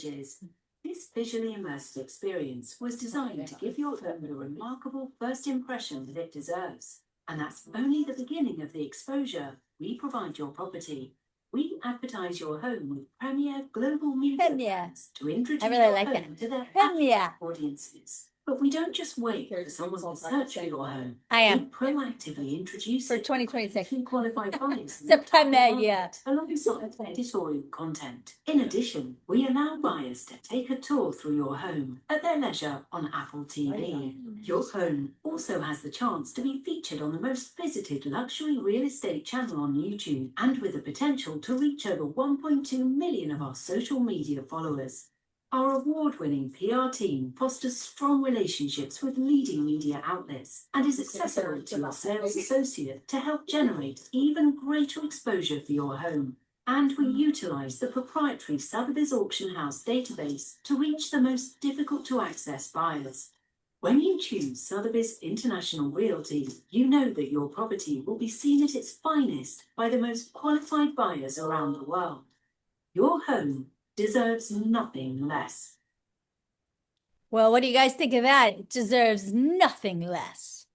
images. This visually immersive experience was designed to give your home the remarkable first impression that it deserves. And that's only the beginning of the exposure we provide your property. We advertise your home with premier global media brands to introduce your home to their audiences. But we don't just wait for someone to search for your home. We proactively introduce for it 2026 qualified buyers September, alongside editorial content. In addition, we allow buyers to take a tour through your home at their leisure on Apple TV. Your home also has the chance to be featured on the most visited luxury real estate channel on YouTube, and with the potential to reach over 1.2 million of our social media followers. Our award-winning PR team fosters strong relationships with leading media outlets and is accessible to your sales associate to help generate even greater exposure for your home. And we utilize the proprietary Sotheby's Auction House database to reach the most difficult to access buyers. When you choose Sotheby's International Realty, you know that your property will be seen at its finest by the most qualified buyers around the world. Your home deserves nothing less. Well, what do you guys think of that? It deserves nothing less.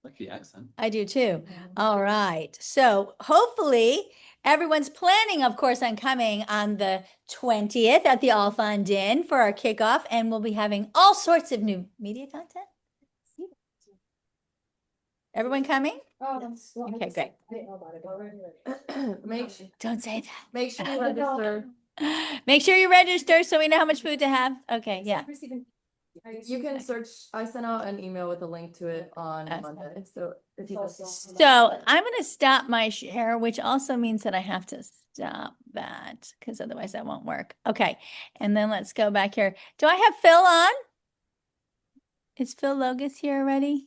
Like the accent. I do too. All right. So hopefully everyone's planning, of course, on coming on the 20th at the All Fund Inn for our kickoff, and we'll be having all sorts of new media content. Everyone coming? Okay, great. Don't say that. Make sure you register. Make sure you register so we know how much food to have. Okay, yeah. You can search. I sent out an email with a link to it on Monday. So if you just So I'm going to stop my share, which also means that I have to stop that because otherwise that won't work. Okay. And then let's go back here. Do I have Phil on? Is Phil Logus here already?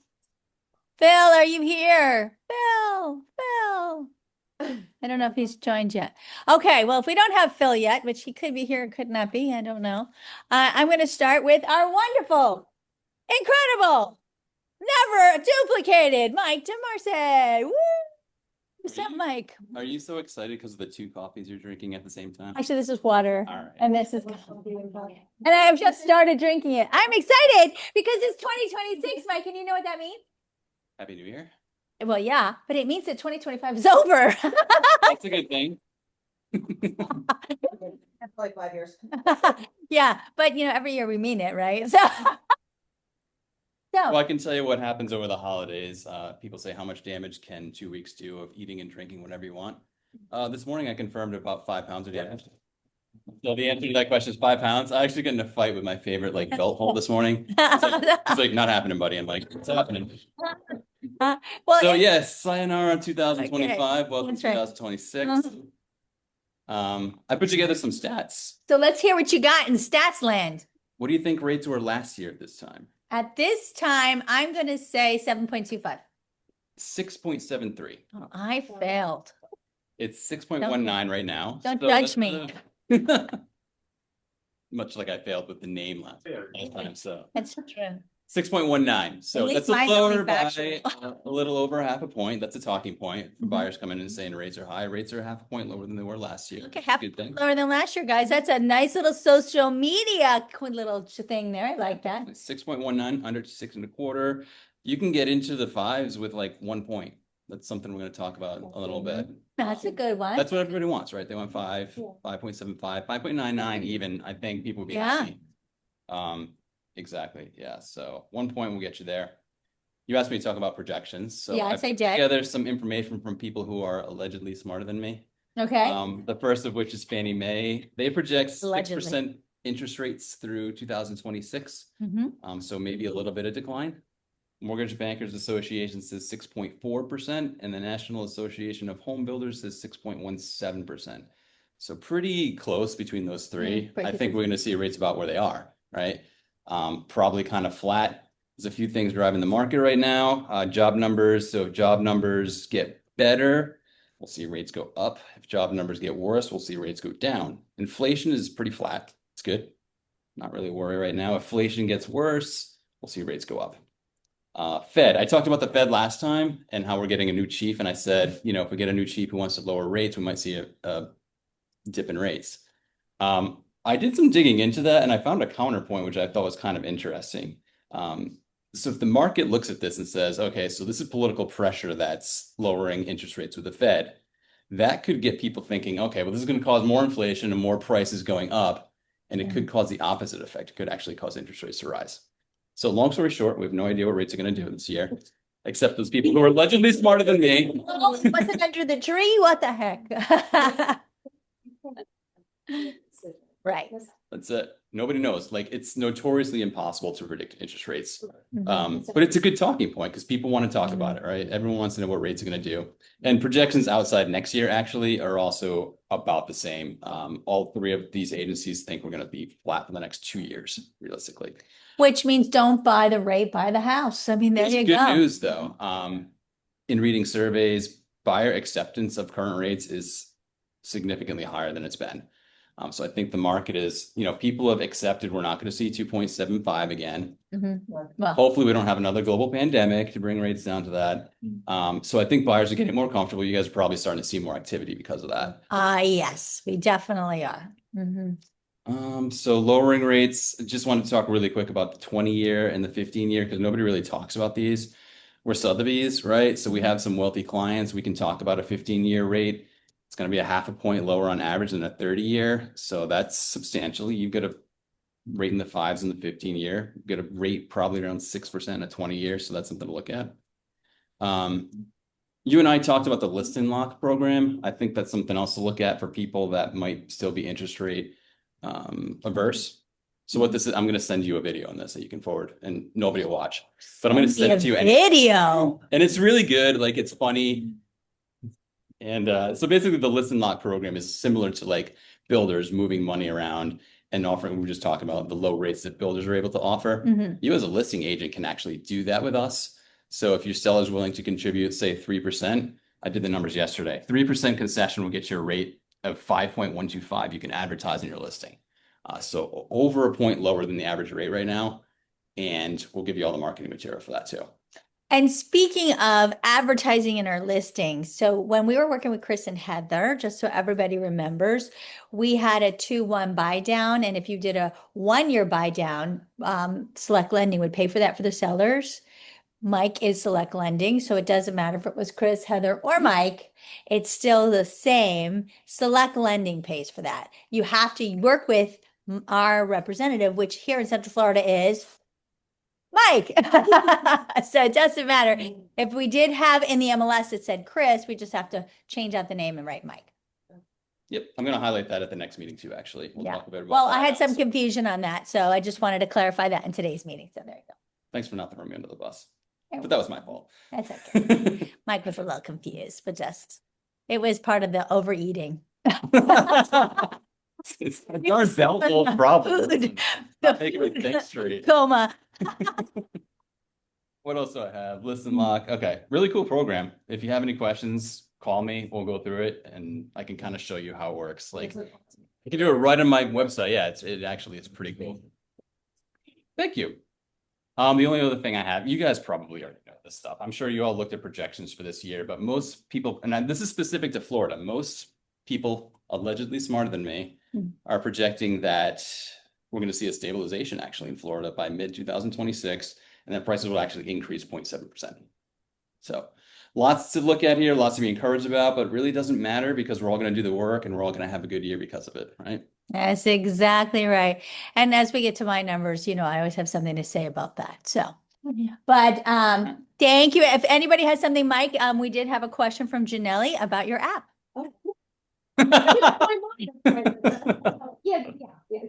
Phil, are you here? Phil. I don't know if he's joined yet. Okay, well, if we don't have Phil yet, which he could be here, or could not be, I don't know. I'm going to start with our wonderful, incredible, never duplicated Mike DeMarce. Woo! What's up, Mike? Are you so excited because of the two coffees you're drinking at the same time? Actually, this is water. All right. And this is and I have just started drinking it. I'm excited because it's 2026, Mike, and you know what that means? Happy New Year. Well, yeah, but it means that 2025 is over. That's a good thing. That's like 5 years. Yeah, but every year we mean it, right? Well, I can tell you what happens over the holidays. People say, how much damage can 2 weeks do of eating and drinking whatever you want? This morning I confirmed about 5 pounds of damage. So the answer to that question is 5 pounds. I actually got in a fight with my favorite belt hold this morning. It's like, not happening, buddy. I'm like, it's happening. Well, So yes, sayonara 2025. Okay. Welcome to That's right. 2026. I put together some stats. so let's hear what you got in stats land. What do you think rates were last year at this time? At this time, I'm going to say 7.25. 6.73. Oh, I failed. It's 6.19 right now. Don't So judge that's me. Much like I failed with the name last time. So That's true. 6.19. So At that's least mine's lower only by factual. a little over half a point. That's a talking point for Mhm. buyers coming in and saying rates are high. Rates are half a point lower than they were last year. Okay, That's a half good thing. lower than last year, guys. That's a nice little social media little thing there. I like that. 6.19 under 6.25. You can get into the fives with 1 point. That's something we're going to talk about a little bit. That's a good one. That's what everybody wants, right? They want 5, 5.75, 5.99 even. I think people would be Yeah. happy. Exactly. Yeah. So 1 point will get you there. You asked me to talk about projections. So Yes, I did. Yeah, there's some information from people who are allegedly smarter than me. Okay. The first of which is Fannie Mae. They project Allegedly. 6% interest rates through 2026. Mhm. So maybe a little bit of decline. Mortgage Bankers Association says 6.4%, and the National Association of Home Builders says 6.17%. So pretty close between those three. pretty I think we're going to see rates about where they are, right? Probably kind of flat. There's a few things driving the market right now. Job numbers. So if job numbers get better, we'll see rates go up. If job numbers get worse, we'll see rates go down. Inflation is pretty flat. It's good. Not really a worry right now. If inflation gets worse, we'll see rates go up. Fed. I talked about the Fed last time and how we're getting a new chief. And I said, if we get a new chief who wants to lower rates, we might see a dip in rates. I did some digging into that and I found a counterpoint, which I thought was kind of interesting. So if the market looks at this and says, okay, so this is political pressure that's lowering interest rates with the Fed, that could get people thinking, okay, well, this is going to cause more inflation and more prices going up, and it could cause the opposite effect. It could actually cause interest rates to rise. So long story short, we have no idea what rates are going to do this year, except those people who are allegedly smarter than me. Oh, it wasn't under the tree? What the heck? Right. That's it. Nobody knows. Like, it's notoriously impossible to predict interest rates. Mhm. But it's a good talking point because people want to talk about it, right? Everyone wants to know what rates are going to do. And projections outside next year actually are also about the same. All three of these agencies think we're going to be flat for the next 2 years, realistically. Which means don't buy the rate, buy the house. I mean, there There's you good go. news though. In reading surveys, buyer acceptance of current rates is significantly higher than it's been. So I think the market is, people have accepted we're not going to see 2.75 again. Mhm. Well, Hopefully we don't have another global pandemic to bring rates down to that. So I think buyers are getting more comfortable. You guys are probably starting to see more activity because of that. yes, we definitely are. Mhm. So lowering rates, just wanted to talk really quick about the 20-year and the 15-year because nobody really talks about these. We're Sotheby's, right? So we have some wealthy clients. We can talk about a 15-year rate. It's going to be a 0.5 point lower on average than a 30-year. So that's substantially. You've got a rate in the 5s in the 15-year. You've got a rate probably around 6% in a 20-year. So that's something to look at. You and I talked about the list and lock program. I think that's something else to look at for people that might still be interest rate averse. So what this is, I'm going to send you a video on this that you can forward and nobody will watch, but I'm going to send it to you. Video. And it's really good. Like, it's funny. And so basically the list and lock program is similar to like builders moving money around and offering, we were just talking about the low rates that builders are able to offer. Mhm. You as a listing agent can actually do that with us. So if your seller is willing to contribute, say 3%, I did the numbers yesterday, 3% concession will get you a rate of 5.125. You can advertise in your listing. So over a point lower than the average rate right now. And we'll give you all the marketing material for that too. And speaking of advertising in our listings, so when we were working with Chris and Heather, just so everybody remembers, we had a 2-1 buy down. And if you did a 1-year buy down, Select Lending would pay for that for the sellers. Mike is Select Lending, so it doesn't matter if it was Chris, Heather, or Mike, it's still the same. Select Lending pays for that. You have to work with our representative, which here in Central Florida is Mike. So it doesn't matter. If we did have in the MLS, it said Chris, we just have to change out the name and write Mike. Yep, I'm going to highlight that at the next meeting too, actually. We'll Yeah. talk a bit about Well, that I had some also. confusion on that, so I just wanted to clarify that in today's meeting. So there you go. Thanks for not throwing me under the bus. You're But that was my fault. That's okay. Mike was a little confused, but it was part of the overeating. It's a darn bellhole problem. Food. Not making me think straight. Coma. What else do I have? Listen lock. Okay, really cool program. If you have any questions, call me. We'll go through it and I can kind of show you how it works. Like, you can do it right on my website. Yeah, it actually is pretty cool. Thank you. The only other thing I have, you guys probably already know this stuff. I'm sure you all looked at projections for this year, but most people, and this is specific to Florida, most people allegedly smarter than me are projecting that we're going to see a stabilization actually in Florida by mid 2026, and that prices will actually increase 0.7%. So lots to look at here, lots to be encouraged about, but it really doesn't matter because we're all going to do the work and we're all going to have a good year because of it, right? That's exactly right. And as we get to my numbers, I always have something to say about that. So, but thank you. If anybody has something, Mike, we did have a question from Janelli about your app. Yeah.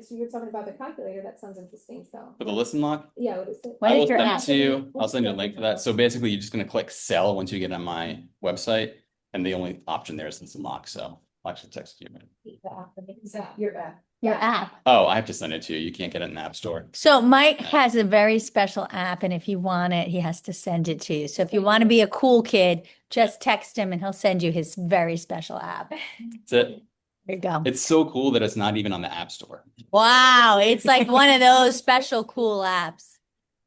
So you're talking about the calculator. That sounds interesting. So For the listen lock, yeah, what is it? What I is will your send app? it to you. I'll send you a link for that. So basically, you're just going to click sell once you get on my website, and the only option there is listen lock. So I'll actually text you. Your app. Your app. Oh, I have to send it to you. You can't get it in the App Store. So Mike has a very special app, and if you want it, he has to send it to you. So if you want to be a cool kid, just text him and he'll send you his very special app. That's it. There you go. It's so cool that it's not even on the App Store. Wow, it's like one of those special cool apps.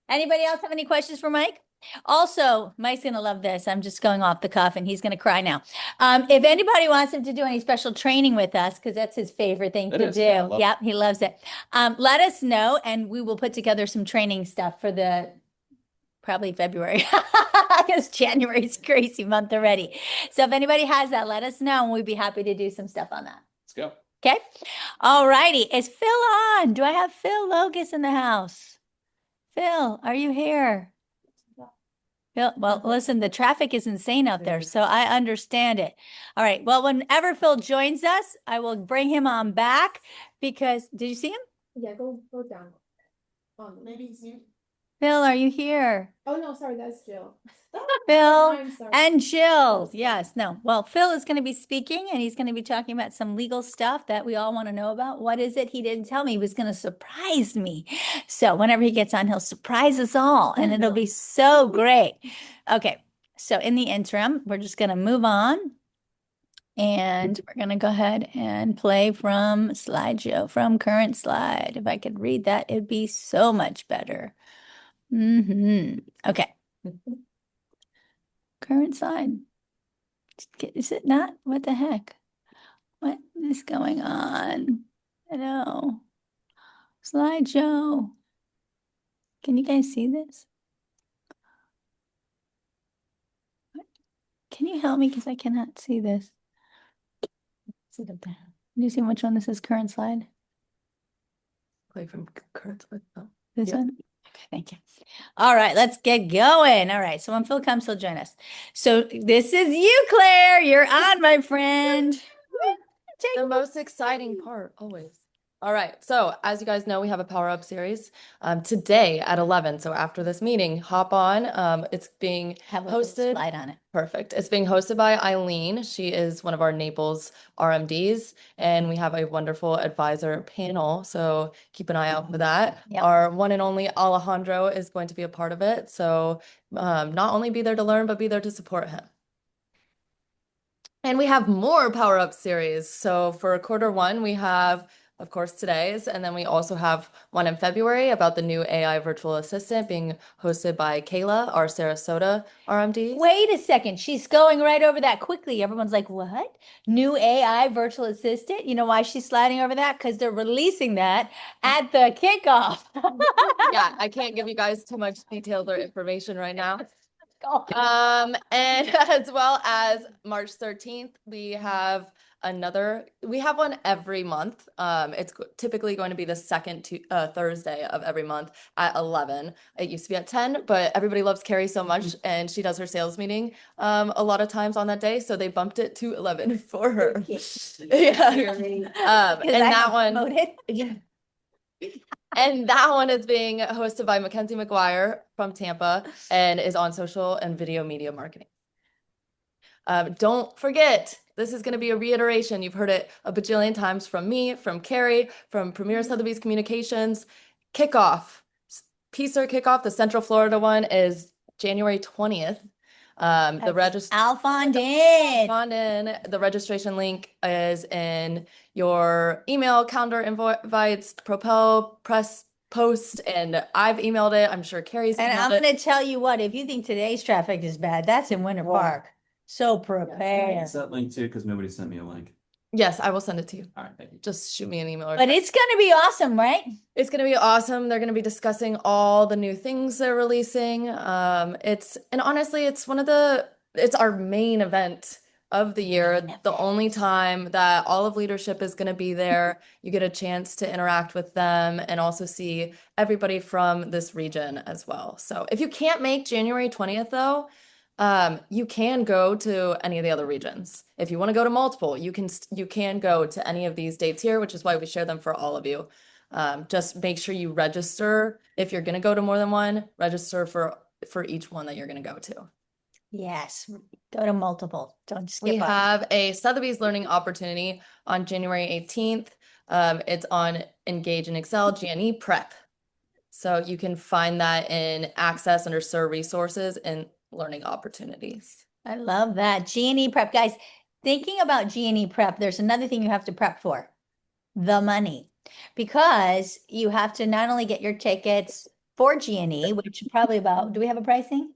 Anybody else have any questions for Mike? Also, Mike's gonna love this. I'm just going off the cuff and he's gonna cry now. If anybody wants him to do any special training with us, because that's his favorite thing It to is. do. Yeah, I love it. Yep, he loves it. Let us know and we will put together some training stuff for the probably February. Because January is crazy month already. So if anybody has that, let us know and we'd be happy to do some stuff on that. Let's go. Okay. All righty. Is Phil on? Do I have Phil Logus in the house? Phil, are you here? Phil, well, listen, the traffic is insane out there, so I understand it. All right. Well, whenever Phil joins us, I will bring him on back because did you see him? Yeah, go down. Maybe it's you. Phil, are you here? Oh, no, sorry, that's Jill. Phil I'm sorry. and Jill. Yes, no. Well, Phil is going to be speaking and he's going to be talking about some legal stuff that we all want to know about. What is it? He didn't tell me. He was going to surprise me. So whenever he gets on, he'll surprise us all and it'll be so great. Okay. So in the interim, we're just going to move on and we're going to go ahead and play from slideshow, from current slide. If I could read that, it'd be so much better. Okay. Current slide. Is it not? What the heck? What is going on? Hello. Slideshow. Can you guys see this? Can you help me? Because I cannot see this. Is it up there? Can you see which one this is? Current slide? Play from current slide. Oh. This Yep. one? Okay, thank you. All right, let's get going. All right, so when Phil comes, he'll join us. So this is you, Claire. You're on, my friend. The most exciting part, always. All right. So as you guys know, we have a Power Up series today at 11. So after this meeting, hop on. It's being Have a little hosted. slide on it. Perfect. It's being hosted by Eileen. She is one of our Naples RMDs, and we have a wonderful advisor panel. So keep an eye out for that. Yep. Our one and only Alejandro is going to be a part of it. So not only be there to learn, but be there to support him. And we have more Power Up series. So for Q1, we have, of course, today's, and then we also have one in February about the new AI virtual assistant being hosted by Kayla, our Sarasota RMD. Wait a second. She's going right over that quickly. Everyone's like, what? New AI virtual assistant? You know why she's sliding over that? Because they're releasing that at the kickoff. Yeah, I can't give you guys too much details or information right now. Go. And as well as March 13th, we have one every month. It's typically going to be the second Thursday of every month at 11. It used to be at 10, but everybody loves Carrie so much and she does her sales meeting a lot of times on that day. So they bumped it to 11 for her. Yeah. And that one. Promoted. Yeah. And that one is being hosted by Mackenzie McGuire from Tampa and is on social and video media marketing. Don't forget, this is going to be a reiteration. You've heard it a bajillion times from me, from Carrie, from Premier Sotheby's Communications. Kickoff, PSER kickoff, the Central Florida one is January 20th. Alfondin. The registration link is in your email, calendar invites, Propel, press post, and I've emailed it. I'm sure Carrie's And I'm emailed it. going to tell you what, if you think today's traffic is bad, that's in Winter Park. So prepare. Is that link too? Because nobody sent me a link. Yes, I will send it to you. All right, thank you. Just shoot me an email. But it's going to be awesome, right? It's going to be awesome. They're going to be discussing all the new things they're releasing. And honestly, it's our main event of the year. The only time that all of leadership is going to be there. You get a chance to interact with them and also see everybody from this region as well. So if you can't make January 20th though, you can go to any of the other regions. If you want to go to multiple, you can go to any of these dates here, which is why we share them for all of you. Just make sure you register. If you're going to go to more than one, register for each one that you're going to go to. Yes, go to multiple. Don't skip We up. have a Sotheby's learning opportunity on January 18th. It's on Engage in Excel GNE Prep. So you can find that in Access under SIR Resources and Learning Opportunities. I love that. G&E prep. Guys, thinking about G&E prep, there's another thing you have to prep for. The money. Because you have to not only get your tickets for G&E, which probably about, do we have a pricing?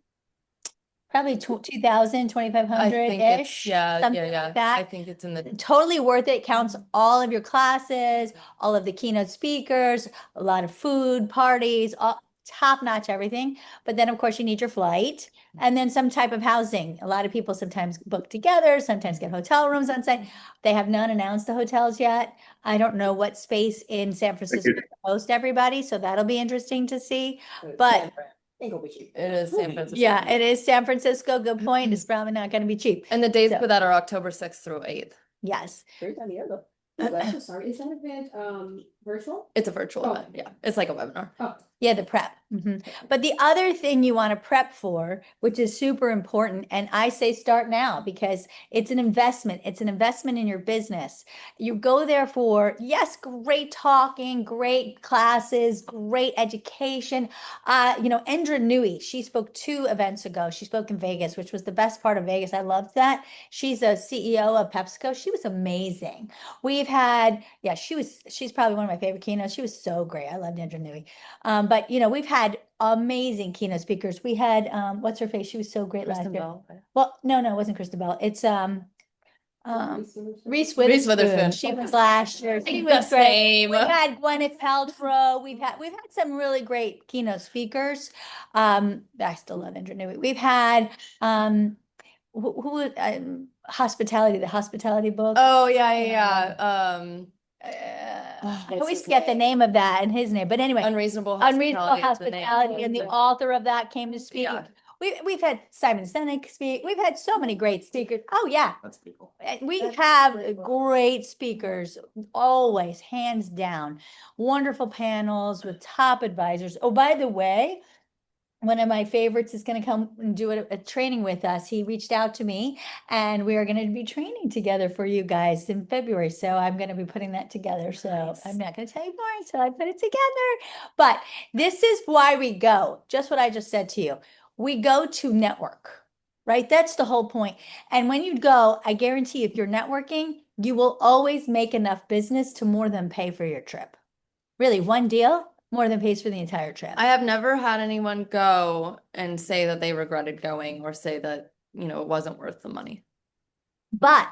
Probably 2,000, I 2,500 think it's, ish. yeah, something yeah, yeah. like that. I think it's in the, Totally worth it. Counts all of your classes, all of the keynote speakers, a lot of food, parties, all top notch everything. But then, of course, you need your flight and then some type of housing. A lot of people sometimes book together, sometimes get hotel rooms on site. They have not announced the hotels yet. I don't know what space in San Francisco to host everybody, so that'll be interesting to see. But it is San Francisco. yeah, it is San Francisco. Good point. It's probably not going to be cheap. And the dates So- for that are October 6th through 8th. Yes. Great time of year though. Oh, that's so sorry. Is that event, virtual? It's a virtual Oh. event, yeah. It's like a webinar. Oh, Yeah, the prep. But the other thing you want to prep for, which is super important, and I say start now because it's an investment. It's an investment in your business. You go there for, yes, great talking, great classes, great education. Endra Nui, she spoke 2 events ago. She spoke in Vegas, which was the best part of Vegas. I loved that. She's a CEO of PepsiCo. She was amazing. We've had, she's probably one of my favorite keynotes. She was so great. I loved Endra Nui. But we've had amazing keynote speakers. We had what's her face? She was so great Kristen last year. Bell. Well, no, it wasn't Kristen Bell. It's Reese Reese Witherspoon. Witherspoon. She was last year. She The was great. same. We've had Gwyneth Paltrow. We've had some really great keynote speakers. I still love Andrew Newey. We've had hospitality, the hospitality book. Oh, yeah, yeah, yeah. I what's always his forget the name of that and his name, but anyway, Unreasonable Unreasonable Hospitality is the name. Hospitality, and the author of that came to speak. Yeah. We've had Simon Sinek speak. We've had so many great speakers. Oh yeah, That's people. we That's have great. great speakers, always, hands down. Wonderful panels with top advisors. Oh, by the way, one of my favorites is going to come and do a training with us. He reached out to me and we are going to be training together for you guys in February. So I'm going to be putting that together. So Nice. I'm not going to tell you more until I put it together. But this is why we go, just what I just said to you. We go to network, right? That's the whole point. And when you go, I guarantee if you're networking, you will always make enough business to more than pay for your trip. Really, one deal more than pays for the entire trip. I have never had anyone go and say that they regretted going or say that, it wasn't worth the money. But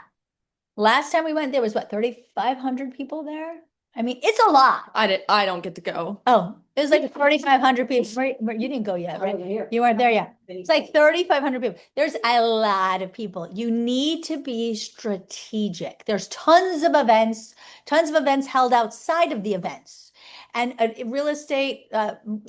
last time we went, there was what, 3,500 people there? I mean, it's a lot. I don't get to go. Oh, it was like 3,500 people. You didn't go yet, right? Here. You weren't there yet. It's like 3,500 people. There's a lot of people. You need to be strategic. There's tons of events held outside of the events. And real estate,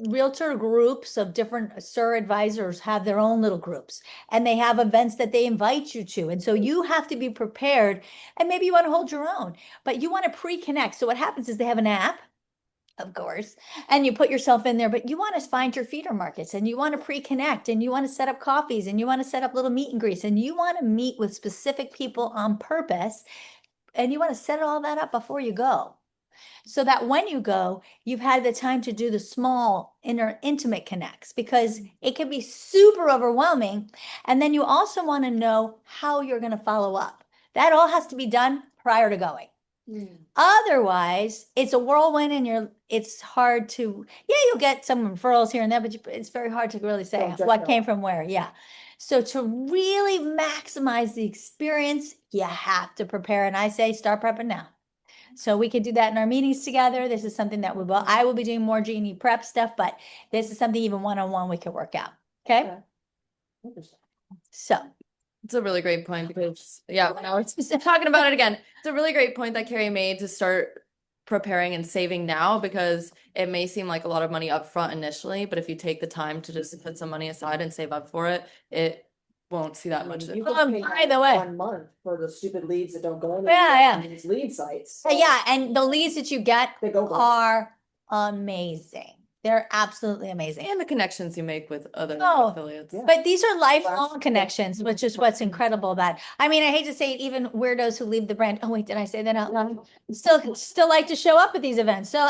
realtor groups of different SIR advisors have their own little groups. And they have events that they invite you to. And so you have to be prepared. And maybe you want to hold your own, but you want to pre-connect. So what happens is they have an app, of course, and you put yourself in there, but you want to find your feeder markets and you want to pre-connect and you want to set up coffees and you want to set up little meet and greets and you want to meet with specific people on purpose and you want to set all that up before you go. So that when you go, you've had the time to do the small intimate connects because it can be super overwhelming. And then you also want to know how you're going to follow up. That all has to be done prior to going. Otherwise, it's a whirlwind and it's hard to, you'll get some referrals here and there, but it's very hard to really say what came from where. Yeah. So to really maximize the experience, you have to prepare. And I say, start prepping now. So we can do that in our meetings together. This is something that I will be doing more Jeannie prep stuff, but this is something even one-on-one we can work out. Okay. So It's a really great point because, when I was talking about it again, it's a really great point that Carrie made to start preparing and saving now because it may seem like a lot of money up front initially, but if you take the time to just put some money aside and save up for it, it won't see that much. You Well, can pay by the way- 1 month for the stupid leads that don't go in. Yeah. These lead sites. yeah, and the leads that you get They go. are amazing. They're absolutely amazing. And the connections you make with other Oh, affiliates. yeah. But these are lifelong Last- connections, which is what's incredible about it. I mean, I hate to say it, even weirdos who leave the brand. Oh, wait, did I say that out loud? Still like to show up at these events. So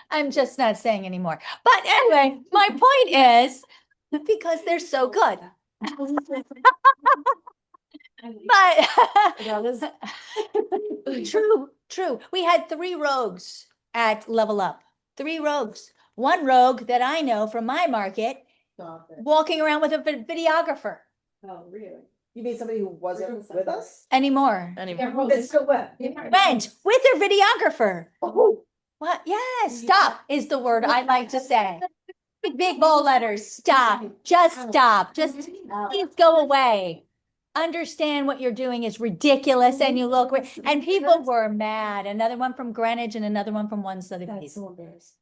I'm just not saying anymore. But anyway, my point is because they're so good. But true. We had 3 rogues at Level Up. 3 rogues. One rogue that I know from my market Stop it. walking around with a videographer Oh, really? You mean somebody who wasn't with us? anymore. Anymore. That's so what? Went with their videographer. Oh, What? Yes, stop is the word I like to say. Big bold letters, stop, just stop, just please go away. Understand what you're doing is ridiculous and you look, and people were mad. Another one from Greenwich and another one from one Sotheby's.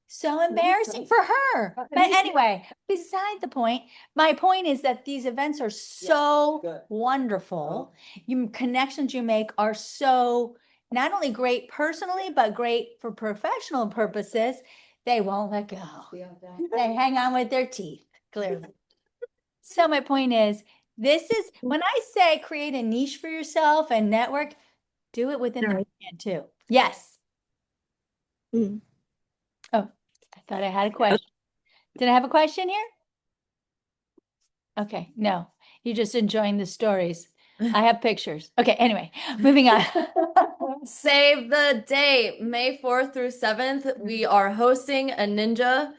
So embarrassing for her. But anyway, beside the point, my point is that these events are so good. wonderful. You connections you make are so not only great personally, but great for professional purposes. They won't let go. They hang on with their teeth, clearly. So my point is, this is when I say create a niche for yourself and network, do it within the brand too. Yes. Mm. Oh, I thought I had a question. Did I have a question here? Okay, no, you're just enjoying the stories. I have pictures. Okay, anyway, moving on. Save the date, May 4th through 7th. We are hosting a ninja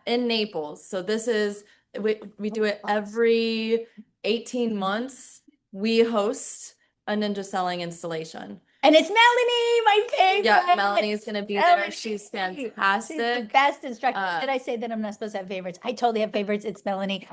in Naples. So this is we do it every 18 months. We host a ninja selling installation. And it's Melanie, my favorite. Yeah, Melanie's gonna be there. Melanie. She's She's the fantastic. best instructor. Uh, Did I say that I'm not supposed to have favorites? I totally have favorites. It's Melanie.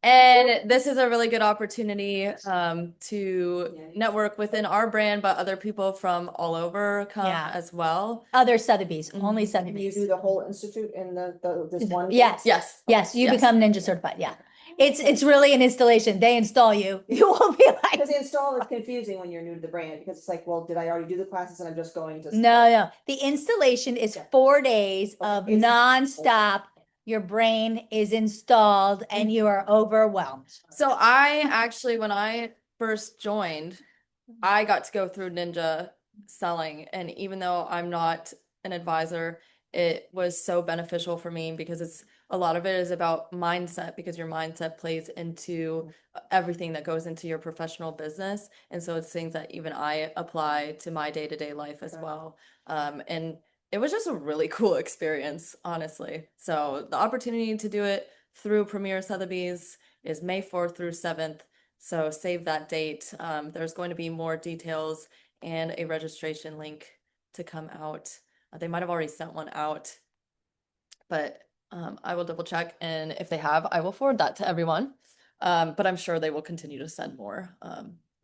And this is a really good opportunity to network within our brand, but other people from all over come Yeah. as well. Other Sotheby's, only Mhm. Can you Sotheby's. do the whole institute in this one? Yes. Yes. Yes, you Yes. become ninja certified. Yeah. It's really an installation. They install you. You won't be like, Because the install is confusing when you're new to the brand, because it's like, well, did I already do the classes and I'm just going to? no. The installation is 4 days of It's- nonstop. Your brain is installed and you are overwhelmed. So I actually, when I first joined, I got to go through Ninja selling. And even though I'm not an advisor, it was so beneficial for me because a lot of it is about mindset, because your mindset plays into everything that goes into your professional business. And so it's things that even I apply to my day-to-day life as Right. well. And it was just a really cool experience, honestly. So the opportunity to do it through Premier Sotheby's is May 4th through 7th. So save that date. There's going to be more details and a registration link to come out. They might have already sent one out, but I will double check. And if they have, I will forward that to everyone. But I'm sure they will continue to send more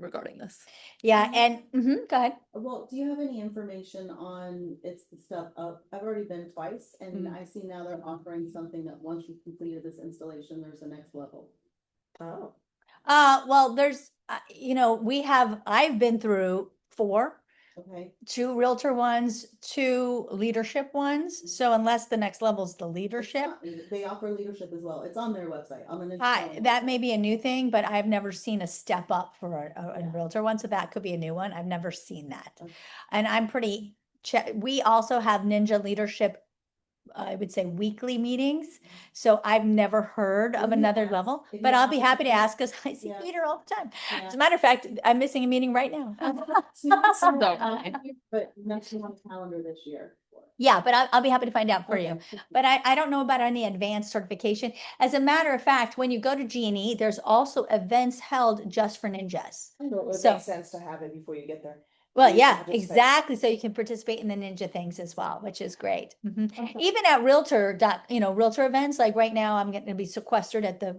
regarding this. Yeah, and go ahead. Well, do you have any information on it's the stuff up? I've already been twice and Mhm. I see now they're offering something that once you've completed this installation, there's a next level. Oh. Well, there's, I've been through 4, Okay. 2 realtor ones, 2 leadership ones. So unless the next level's the It's leadership, not leader- They offer leadership as well. It's on their website, on the. that may be a new thing, but I've never seen a step up for a Yeah. realtor one. So that could be a new one. I've never seen that. Okay. And I'm pretty, we also have Ninja Leadership, I would say weekly meetings. So I've never heard of Will you another ask level, if but you I'll be happen happy to to- ask because I see Yeah. Peter all the time. Yeah. As a matter of fact, I'm missing a meeting right now. But next one on calendar this year. Yeah, but I'll be happy to find out for you. Okay. But I don't know about any advanced certification. As a matter of fact, when you go to G&E, there's also events held just for ninjas. It would So- make sense to have it before you get there. Well, you can yeah, participate. exactly. So you can participate in the ninja things as well, which is great. Mhm. Okay. Even at realtor events, like right now, I'm going to be sequestered at the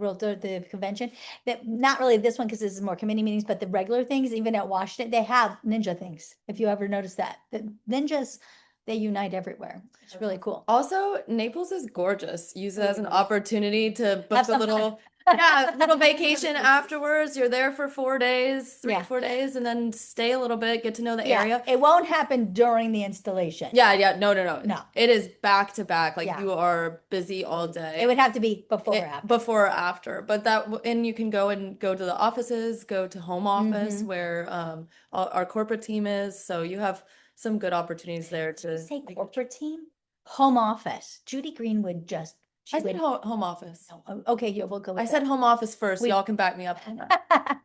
convention. That not really this one because this is more committee meetings, but the regular things, even at Washington, they have ninja things. If you ever notice that, the ninjas, they unite everywhere. It's really cool. Also, Naples is gorgeous. Use it as an Yes. opportunity to book Have a some fun. little, little vacation afterwards. You're there for 4 days, 3 Yeah. to 4 days, and then stay a little bit, get to know the Yeah, area. it won't happen during the installation. Yeah, no. No. It is back to back. Like Yeah. you are busy all day. It would have to be before or It- after. Before or after, but and you can go to the offices, go to home office Mhm. where our corporate team is. So you have some good opportunities there Did you to say corporate team? Home office. Judy Green would just. she I said would- home office. Okay, yeah, we'll go with I said home office first. We- Y'all can back me up on that.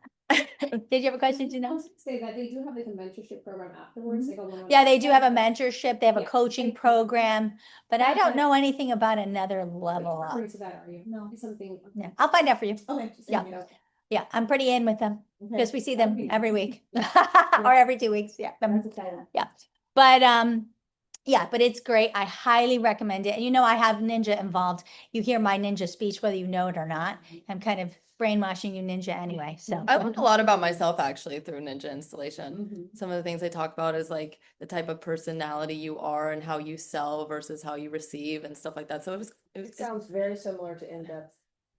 Did you have a question, I Janelle? was gonna say that they do have like a mentorship program afterwards, like a one-on-one. Yeah, they do have a program. mentorship, they have a Yeah. coaching program, but I Yeah, don't but- know anything about another Are you level up. referring to that, are you? No. It's something. Yeah, I'll find out for you. Okay. Just Yeah. saying, okay. Yeah, I'm pretty in with them because we see them Okay. every week or every 2 weeks. Yeah. That's exciting. But yeah, but it's great. I highly recommend it. And you know, I have Ninja involved. You hear my Ninja speech, whether you know it or not. I'm kind of brainwashing you Ninja anyway. So I learned a lot about myself actually through Ninja installation. Mhm. Some of the things I talk about is like the type of personality you are and how you sell versus how you receive and stuff like that. So It sounds very similar to in-depth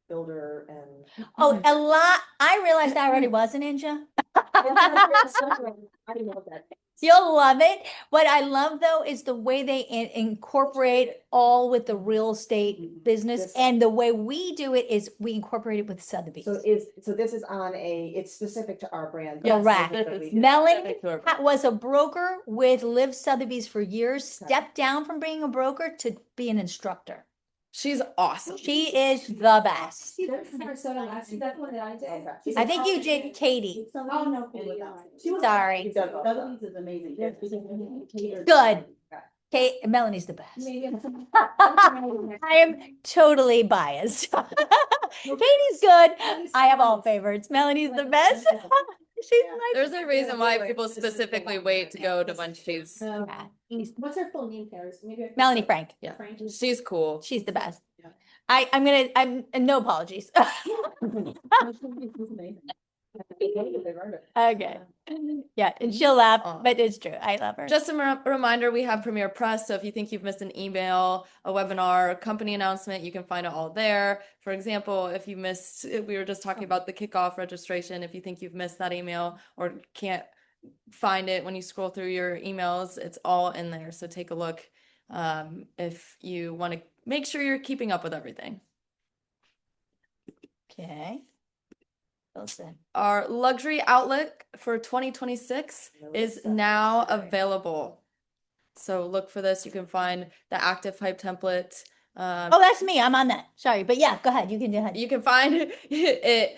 builder and. oh, a lot. I realized I already was a Ninja. I love that. You'll love it. What I love though is the way they incorporate all with the real estate business, This- and the way we do it is we incorporate it with Sotheby's. So this is on it's specific to our brand. Yes, specific correct. that we do. Melanie was a broker with Live Sotheby's for years, Okay. stepped down from being a broker to be an instructor. She's awesome. She is the best. See, there's Sarasota last, that's one that I did. Okay. I think you did Katie. Oh, no. She was. Sorry. You've done both. Sotheby's is amazing. Good. Kate, Melanie's the best. Maybe I'm. I am totally biased. Katie's good. I have all favorites. Melanie's the best. She's my There's a reason why people specifically wait to go to when she's What's her full name, Paris? Maybe I could Melanie say- Frank. Yeah. Frank. she's cool. She's the best. Yeah. I'm no apologies. Okay. Yeah, and she'll laugh, Aw. but it's true. I love her. Just a reminder, we have Premier Press. So if you think you've missed an email, a webinar, a company announcement, you can find it all there. For example, if you missed, we were just talking about the kickoff registration. If you think you've missed that email or can't find it when you scroll through your emails, it's all in there. So take a look if you want to make sure you're keeping up with everything. Okay. Wilson. Our luxury outlet for 2026 is now available. So look for this. You can find the active pipe template. Oh, that's me. I'm on that. Sorry, but yeah, go ahead. You can do it. You can find it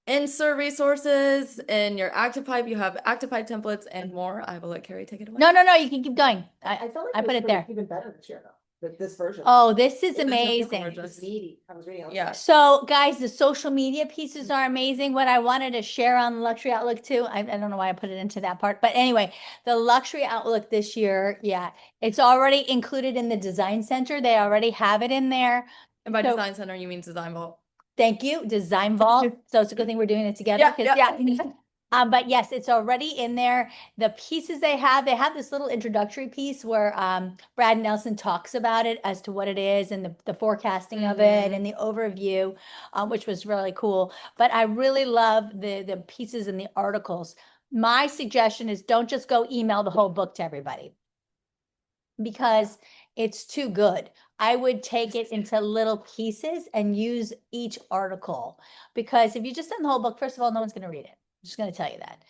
in Sir Resources, in your active pipe. You have active pipe templates and more. I will let Carrie take it away. No, you can keep going. I felt like I put was it there. Even better this year though, this version. Oh, this is It is amazing. gorgeous. It was meaty. I was reading. Yeah. So guys, the social media pieces are amazing. What I wanted to share on Luxury Outlook too, I don't know why I put it into that part, but anyway, the Luxury Outlook this year, yeah, it's already included in the Design Center. They already have it in there. And by So- Design Center, you mean Design Vault. Thank you, Design Vault. So it's a good thing we're doing it together. Yeah, 'cause, yeah. But yes, it's already in there. The pieces they have this little introductory piece where Brad Nelson talks about it as to what it is and the forecasting of it and the overview, which was really cool. But I really love the pieces and the articles. My suggestion is don't just go email the whole book to everybody because it's too good. I would take it into little pieces and use each article because if you just send the whole book, first of all, no one's going to read it. I'm just going to tell you that.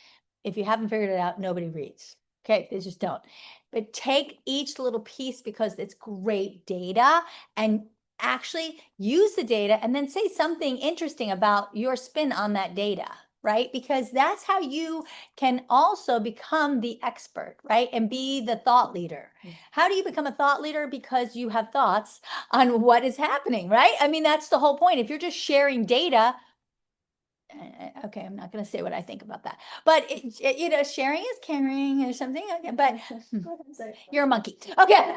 If you haven't figured it out, nobody reads. Okay, they just don't. But take each little piece because it's great data and actually use the data and then say something interesting about your spin on that data, right? Because that's how you can also become the expert, right? And be the thought leader. How do you become a thought leader? Because you have thoughts on what is happening, right? I mean, that's the whole point. If you're just sharing data, okay, I'm not going to say what I think about that, but sharing is caring or something. Okay, but you're a monkey. Okay.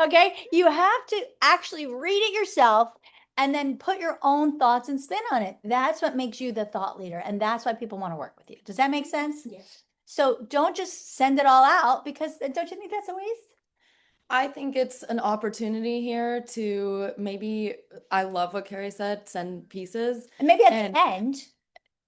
Okay. You have to actually read it yourself and then put your own thoughts and spin on it. That's what makes you the thought leader. And that's why people want to work with you. Does that make sense? Yes. So don't just send it all out because don't you think that's a waste? I think it's an opportunity here to maybe, I love what Carrie said, send pieces. And maybe at And the end,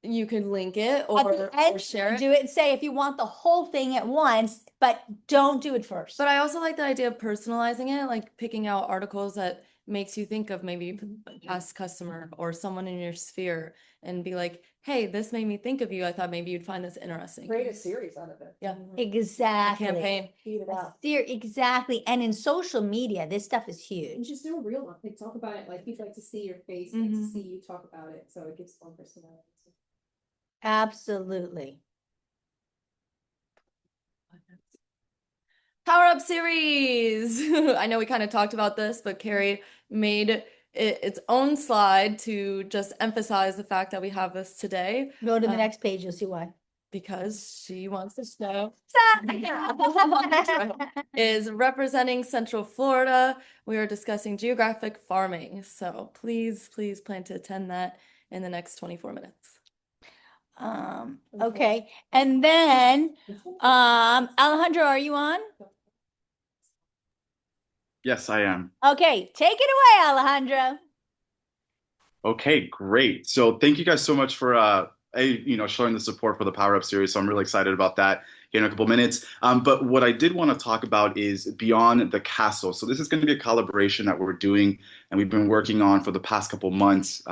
You can link it at or, the end, or share it. do it and say if you want the whole thing at once, but don't do it first. But I also like the idea of personalizing it, like picking out articles that makes you think of maybe a past customer or someone in your sphere and be like, hey, this made me think of you. I thought maybe you'd find this interesting. Create a series out of it. Yeah. Exactly. Campaign. Feed it out. Exactly. And in social media, this stuff is And huge. just do a real one, like talk about it, like people like to see your face, like to Mhm. see you talk about it, so it gives one personality. Absolutely. Power Up series. I know we kind of talked about this, but Carrie made it its own slide to just emphasize the fact that we have this today Go to the Uh, next page, you'll see why. because she wants to show is representing Central Florida. We are discussing geographic farming. So please, please plan to attend that in the next 24 minutes. Okay. And then, Alejandro, are you on? Yes, I am. Okay, take it away, Alejandro. Okay, great. So thank you guys so much for showing the support for the Power Up series. So I'm really excited about that in a couple minutes. But what I did want to talk about is beyond the castle. So this is going to be a collaboration that we're doing and we've been working on for the past couple months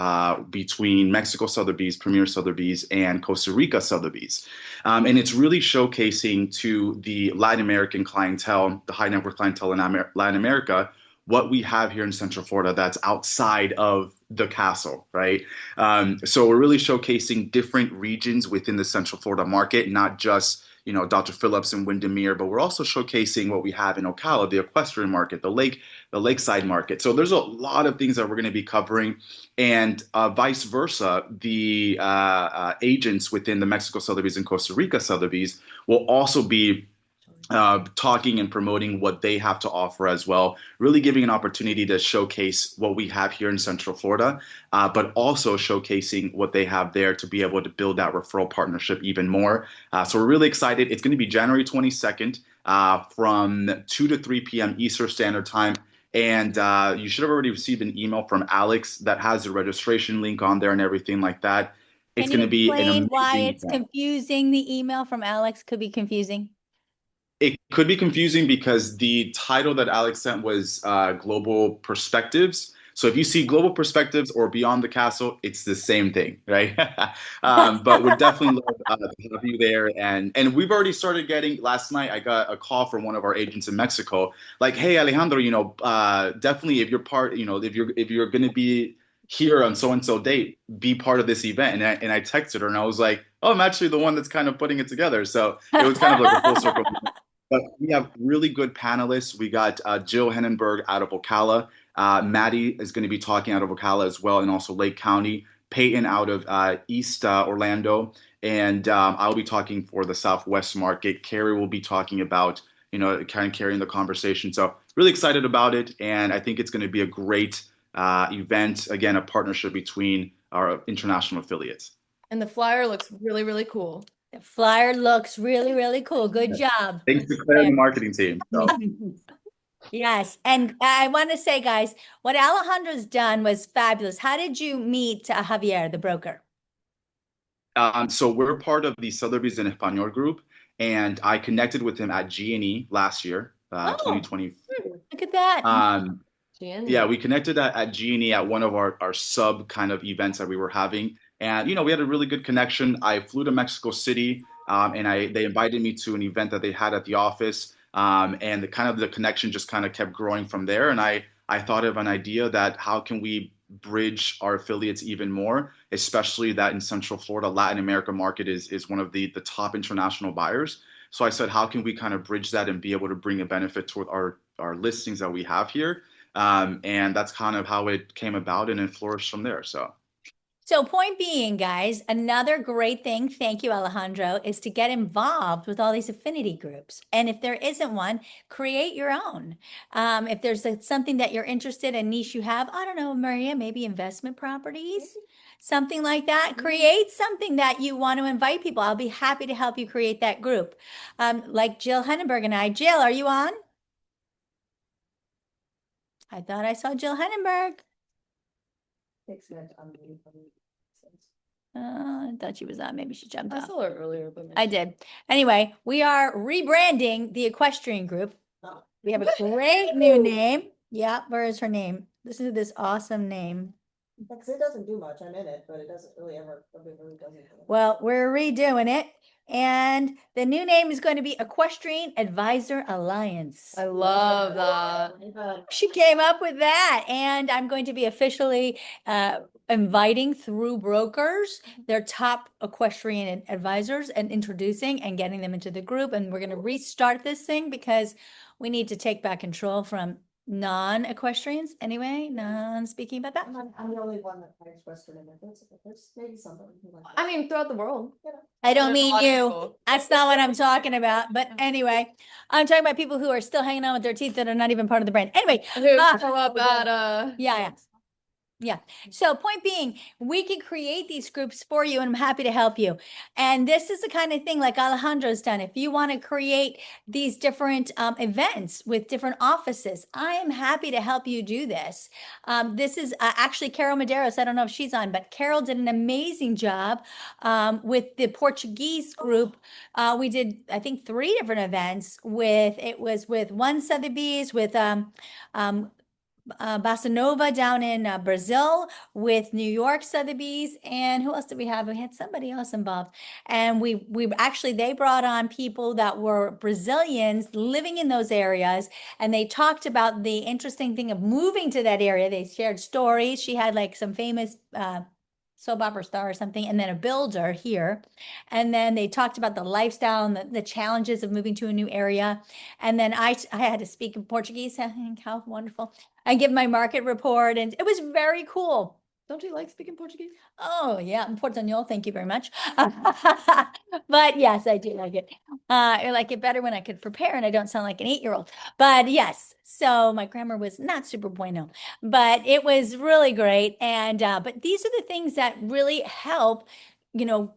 between Mexico Sotheby's, Premier Sotheby's, and Costa Rica Sotheby's. And it's really showcasing to the Latin American clientele, the high net worth clientele in Latin America, what we have here in Central Florida that's outside of the castle, right? So we're really showcasing different regions within the Central Florida market, not just Dr. Phillips and Windermere, but we're also showcasing what we have in Ocala, the equestrian market, the lakeside market. So there's a lot of things that we're going to be covering, and vice versa, the agents within the Mexico Sotheby's and Costa Rica Sotheby's will also be talking and promoting what they have to offer as well, really giving an opportunity to showcase what we have here in Central Florida, but also showcasing what they have there to be able to build that referral partnership even more. So we're really excited. It's going to be January 22nd from 2 to 3 p.m. Eastern Standard Time. And you should have already received an email from Alex that has the registration link on there and everything like that. It's Can you going to be an explain why amazing it's event. confusing? The email from Alex could be confusing. It could be confusing because the title that Alex sent was Global Perspectives. So if you see Global Perspectives or Beyond the Castle, it's the same thing, right? But we're definitely love to have you there. And we've already started getting, last night I got a call from one of our agents in Mexico, like, hey, Alejandro, definitely if you're part, if you're going to be here on so-and-so date, be part of this event. And I texted her and I was like, oh, I'm actually the one that's kind of putting it together. So it was kind of like a full circle. But we have really good panelists. We got Jill Hennenberg out of Ocala. Maddie is going to be talking out of Ocala as well, and also Lake County. Peyton out of East Orlando. And I'll be talking for the Southwest market. Carrie will be talking about, kind of carrying the conversation. So really excited about it. And I think it's going to be a great event. Again, a partnership between our international affiliates. And the flyer looks really, really cool. The flyer looks really, really cool. Good job. Thanks to Claire and the marketing team. So. Yes. And I want to say, guys, what Alejandro's done was fabulous. How did you meet Javier, the broker? So we're part of the Sotheby's and Espanol group, and I connected with him at G&E last year, 2020. Look at that. Yeah, we connected at G&E at one of our sub kind of events that we were having. And, we had a really good connection. I flew to Mexico City and they invited me to an event that they had at the office. And the connection just kind of kept growing from there. And I thought of an idea that how can we bridge our affiliates even more, especially that in Central Florida, Latin America market is one of the top international buyers. So I said, how can we kind of bridge that and be able to bring a benefit to our listings that we have here? And that's kind of how it came about, and it flourished from there. So point being, guys, another great thing, thank you, Alejandro, is to get involved with all these affinity groups. And if there isn't one, create your own. If there's something that you're interested in, niche you have, I don't know, Maria, maybe investment properties, something like that. Create something that you want to invite people. I'll be happy to help you create that group. Like Jill Hennenberg and I. Jill, are you on? I thought I saw Jill Hennenberg. I thought she was on. Maybe she jumped I off. saw her earlier, but I did. Anyway, we are rebranding the equestrian group. We have a great new name. Yeah, where is her name? Listen to this awesome name. Because it doesn't do much. I'm in it, but it doesn't really ever, it really doesn't. Well, we're redoing it. And the new name is going to be Equestrian Advisor Alliance. I love that. She came up with that. And I'm going to be officially inviting through brokers their top equestrian advisors and introducing and getting them into the group. And we're going to restart this thing because we need to take back control from non-equestrians anyway, non-speaking about that. I'm the only one that likes Western and there's maybe somebody who likes. I mean, throughout the world. I don't There's a mean lot of you. people. That's not what I'm talking about. But anyway, I'm talking about people who are still hanging on with their teeth that are not even part of the brand. Anyway, Who show up at yeah. Yeah. So point being, we can create these groups for you and I'm happy to help you. And this is the kind of thing like Alejandro's done. If you want to create these different events with different offices, I am happy to help you do this. This is actually Carol Medeiros. I don't know if she's on, but Carol did an amazing job with the Portuguese group. We did, I think, 3 different events with One Sotheby's, with Bossa Nova down in Brazil, with New York Sotheby's, and who else did we have? We had somebody else involved, and we actually, they brought on people that were Brazilians living in those areas, and they talked about the interesting thing of moving to that area. They shared stories. She had like some famous soap opera star or something, and then a builder here. And then they talked about the lifestyle and the challenges of moving to a new area. And then I had to speak in Portuguese. How wonderful. I give my market report, and it was very cool. Don't you like speaking Portuguese? Oh, yeah, in Portuñol, thank you very much. But yes, I do like it. I like it better when I could prepare and I don't sound like an 8-year-old. But yes, so my grammar was not super bueno, but it was really great. And but these are the things that really help,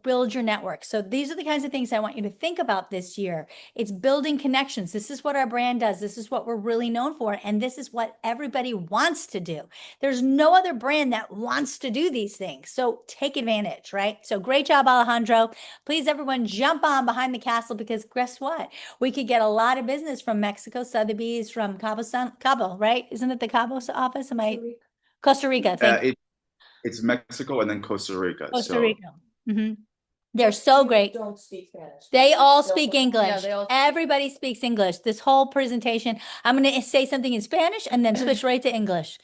build your network. So these are the kinds of things I want you to think about this year. It's building connections. This is what our brand does. This is what we're really known for. And this is what everybody wants to do. There's no other brand that wants to do these things. So take advantage, right? So great job, Alejandro. Please, everyone, jump on Behind the Castle, because guess what? We could get a lot of business from Mexico, Sotheby's, from Cabo, right? Isn't it the Cabo office? Costa Rica, thank you. It's Mexico and then Costa Rica. Costa Rica. They're so great. Don't speak Spanish. They all speak English. Yeah, they all- Everybody speaks English. This whole presentation, I'm going to say something in Spanish and then switch right to English.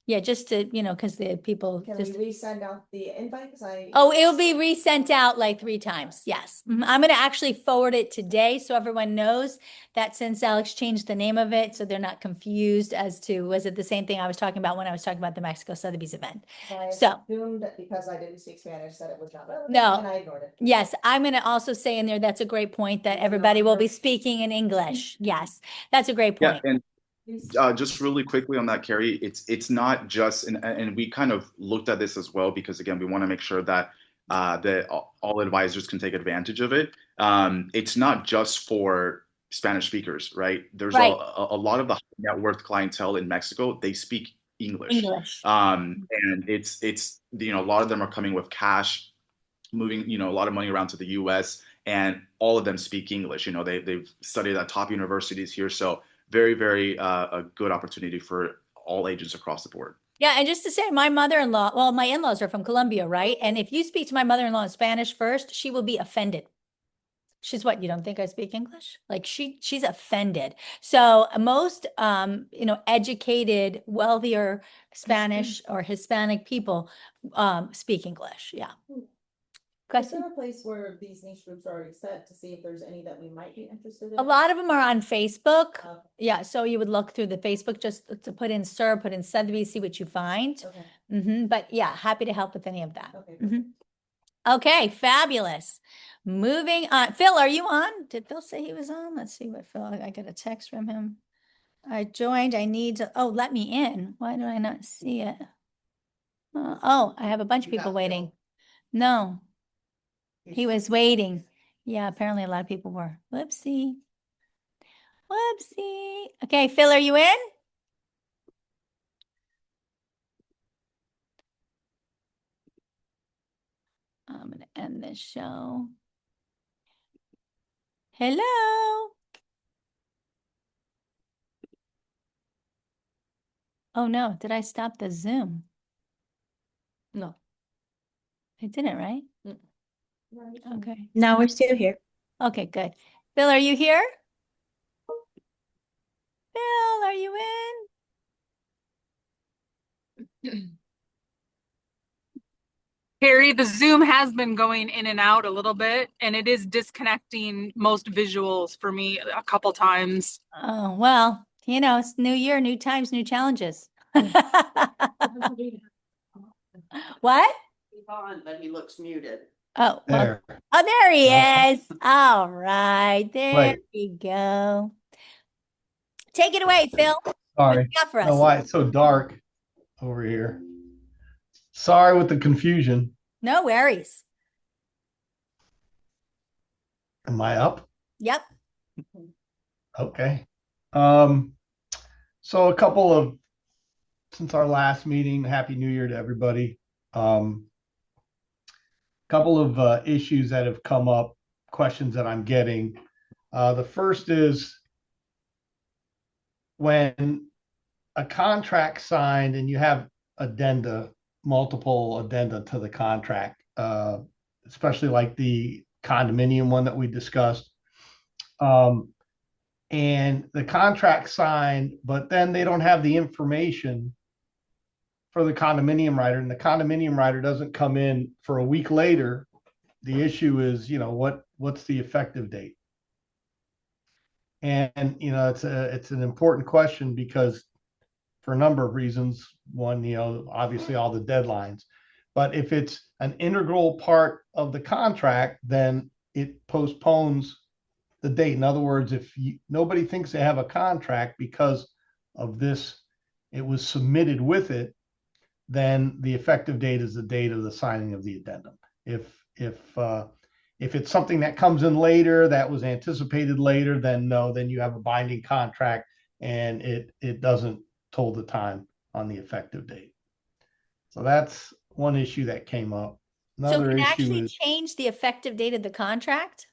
Yeah, just to, because the people Can just. we resend out the invite? Oh, it'll be resent out like 3 times. Yes. I'm going to actually forward it today so everyone knows that, since Alex changed the name of it, so they're not confused as to, was it the same thing I was talking about when I was talking about the Mexico Sotheby's event? I So- assumed that because I didn't speak Spanish that it was not relevant. No. And I ignored it. Yes, I'm going to also say in there, that's a great point, that everybody will be speaking in English. Yes, that's a great Yeah, point. and just really quickly on that, Carrie, it's not just, and we kind of looked at this as well, because again, we want to make sure that all advisors can take advantage of it. It's not just for Spanish speakers, right? There's Right. a lot of the high net worth clientele in Mexico, they speak English. English. And it's a lot of them are coming with cash, moving a lot of money around to the US, and all of them speak English. They've studied at top universities here, so very, very a good opportunity for all agents across the board. Yeah, and just to say, my mother-in-law, well, my in-laws are from Colombia, right? And if you speak to my mother-in-law in Spanish first, she will be offended. She's, what, you don't think I speak English? Like she's offended. So most educated, wealthier Spanish or Hispanic people speak English. Yeah. Is Question? there a place where these niche groups are already set to see if there's any that we might be interested in? A lot of them are on Facebook. Okay. Yeah, so you would look through the Facebook just to put in SIR, put in Sotheby's, see what you find. Okay, But yeah, happy to help with any of that. okay. Mhm. Okay, fabulous. Moving on. Phil, are you on? Did Phil say he was on? Let's see what Phil, I got a text from him. I joined, I need to, let me in. Why do I not see it? I have a bunch of people waiting. No, he was waiting. Yeah, apparently a lot of people were. Whoopsie. Whoopsie. Okay, Phil, are you in? I'm going to end this show. Hello. Oh no, did I stop the Zoom? No. I didn't, right? Right. Okay. No, we're still here. Okay, good. Bill, are you here? Bill, are you in? Harry, the Zoom has been going in and out a little bit, and it is disconnecting most visuals for me a couple times. Oh, well, you know, it's new year, new times, new challenges. What? He's on, but he looks muted. Oh, well, There. oh, there he Uh, is. All right, there Wait. we go. Take it away, Phil. What Sorry. you got for I don't know us? why it's so dark over here. Sorry with the confusion. No worries. Am I up? Yep. Okay. So since our last meeting, Happy New Year to everybody. Couple of issues that have come up, questions that I'm getting. The first is when a contract signed and you have multiple addenda to the contract, especially like the condominium one that we discussed. And the contract signed, but then they don't have the information for the condominium writer, and the condominium writer doesn't come in for a week later. The issue is, what's the effective date? And it's an important question because for a number of reasons. One, obviously all the deadlines, but if it's an integral part of the contract, then it postpones the date. In other words, if nobody thinks they have a contract because of this, it was submitted with it, then the effective date is the date of the signing of the addendum. If it's something that comes in later, that was anticipated later, then no, then you have a binding contract and it doesn't told the time on the effective date. So that's one issue that came up. So Another can issue actually is, change the effective date of the contract?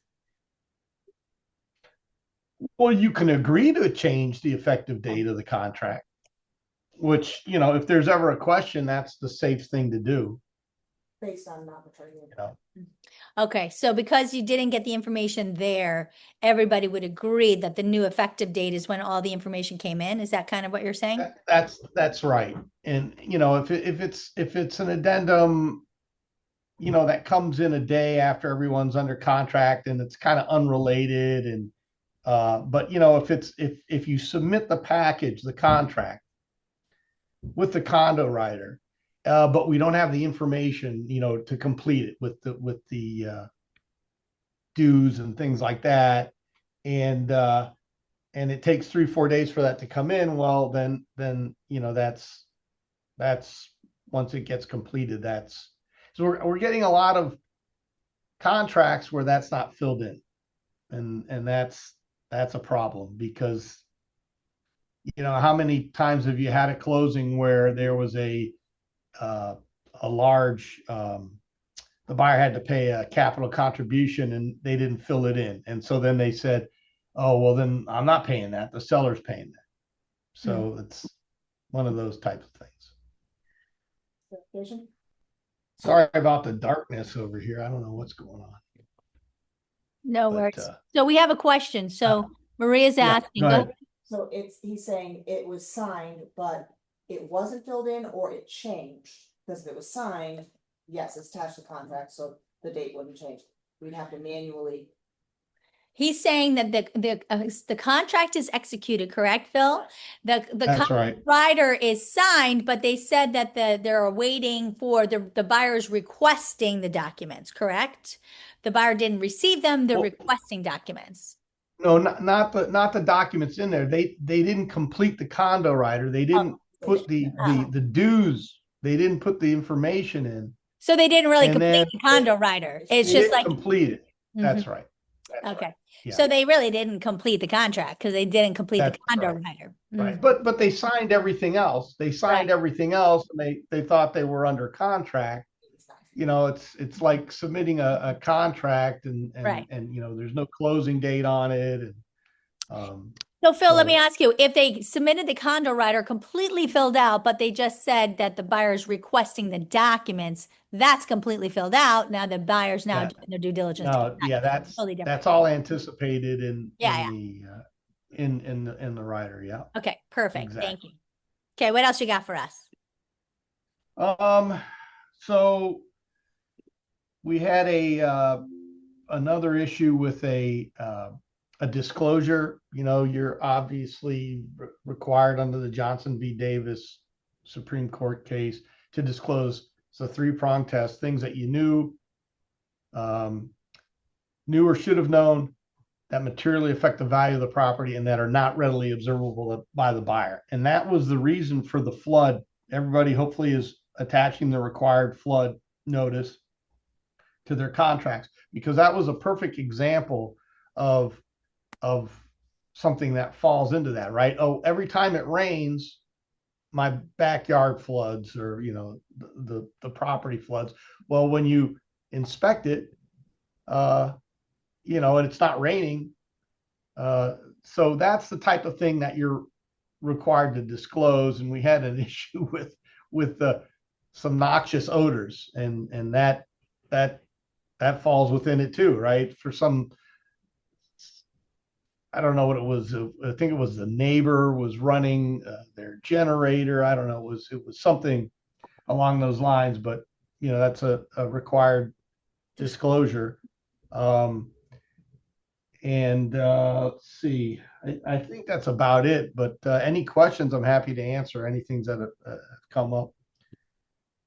well, you can agree to change the effective date of the contract, which, if there's ever a question, that's the safe thing to do. Based on not returning. Okay, so because you didn't get the information there, everybody would agree that the new effective date is when all the information came in. Is that kind of what you're saying? That's right. And if it's an addendum, that comes in a day after everyone's under contract and it's kind of unrelated, and but if you submit the package, the contract with the condo writer, but we don't have the information, to complete it with the dues and things like that, and it takes 3-4 days for that to come in. Well, then that's once it gets completed, so we're getting a lot of contracts where that's not filled in, and that's a problem because how many times have you had a closing where there was a large the buyer had to pay a capital contribution and they didn't fill it in, and so then they said, oh, well, then I'm not paying that, the seller's paying that. So it's one of those types of things. Sorry about the darkness over here. I don't know what's going on. No But, worries. So we have a question. So Maria's yeah, asking. go ahead. So he's saying it was signed, but it wasn't filled in or it changed. Because if it was signed, yes, it's attached to the contract, so the date wouldn't change. We'd have to manually. He's saying that the contract is executed, correct, Phil? The That's right. rider is signed, but they said that they're waiting for the buyer's requesting the documents, correct? The buyer didn't receive them, they're requesting documents. No, not the documents in there. They didn't complete the condo writer. They didn't put the dues. They didn't put the information in. So they didn't really And complete then the condo writer. It's They just didn't like complete it. That's Mhm. right. That's Okay. right. Yeah. So they really didn't complete the contract because they didn't complete the That's condo right. writer. Right. Mhm. But they signed everything else. They signed Right. everything else, and they thought they were under contract. It's like submitting a contract and Right. there's no closing date on it. And So Phil, let me So- ask you, if they submitted the condo rider completely filled out, but they just said that the buyer's requesting the documents, that's completely filled out. Now the buyer's now Yeah. doing their due diligence. to No, get yeah, documents. Totally different. that's all anticipated in Yeah, the in the rider. Yeah. Okay, perfect. Thank Exactly. you. Okay, what else you got for us? So we had another issue with a disclosure. You know, you're obviously required under the Johnson v. Davis Supreme Court case to disclose. It's a three-prong test: things that you knew or should have known that materially affect the value of the property and that are not readily observable by the buyer. And that was the reason for the flood. Everybody hopefully is attaching the required flood notice to their contracts, because that was a perfect example of something that falls into that, right? Oh, every time it rains, my backyard floods, or the property floods. Well, when you inspect it, and it's not raining, so that's the type of thing that you're required to disclose. And we had an issue with some noxious odors, and that falls within it too, right? For some, I don't know what it was. I think it was the neighbor was running their generator. I don't know. It was something along those lines, but that's a required disclosure. Let's see. I think that's about it. But any questions, I'm happy to answer. Anything that have come up.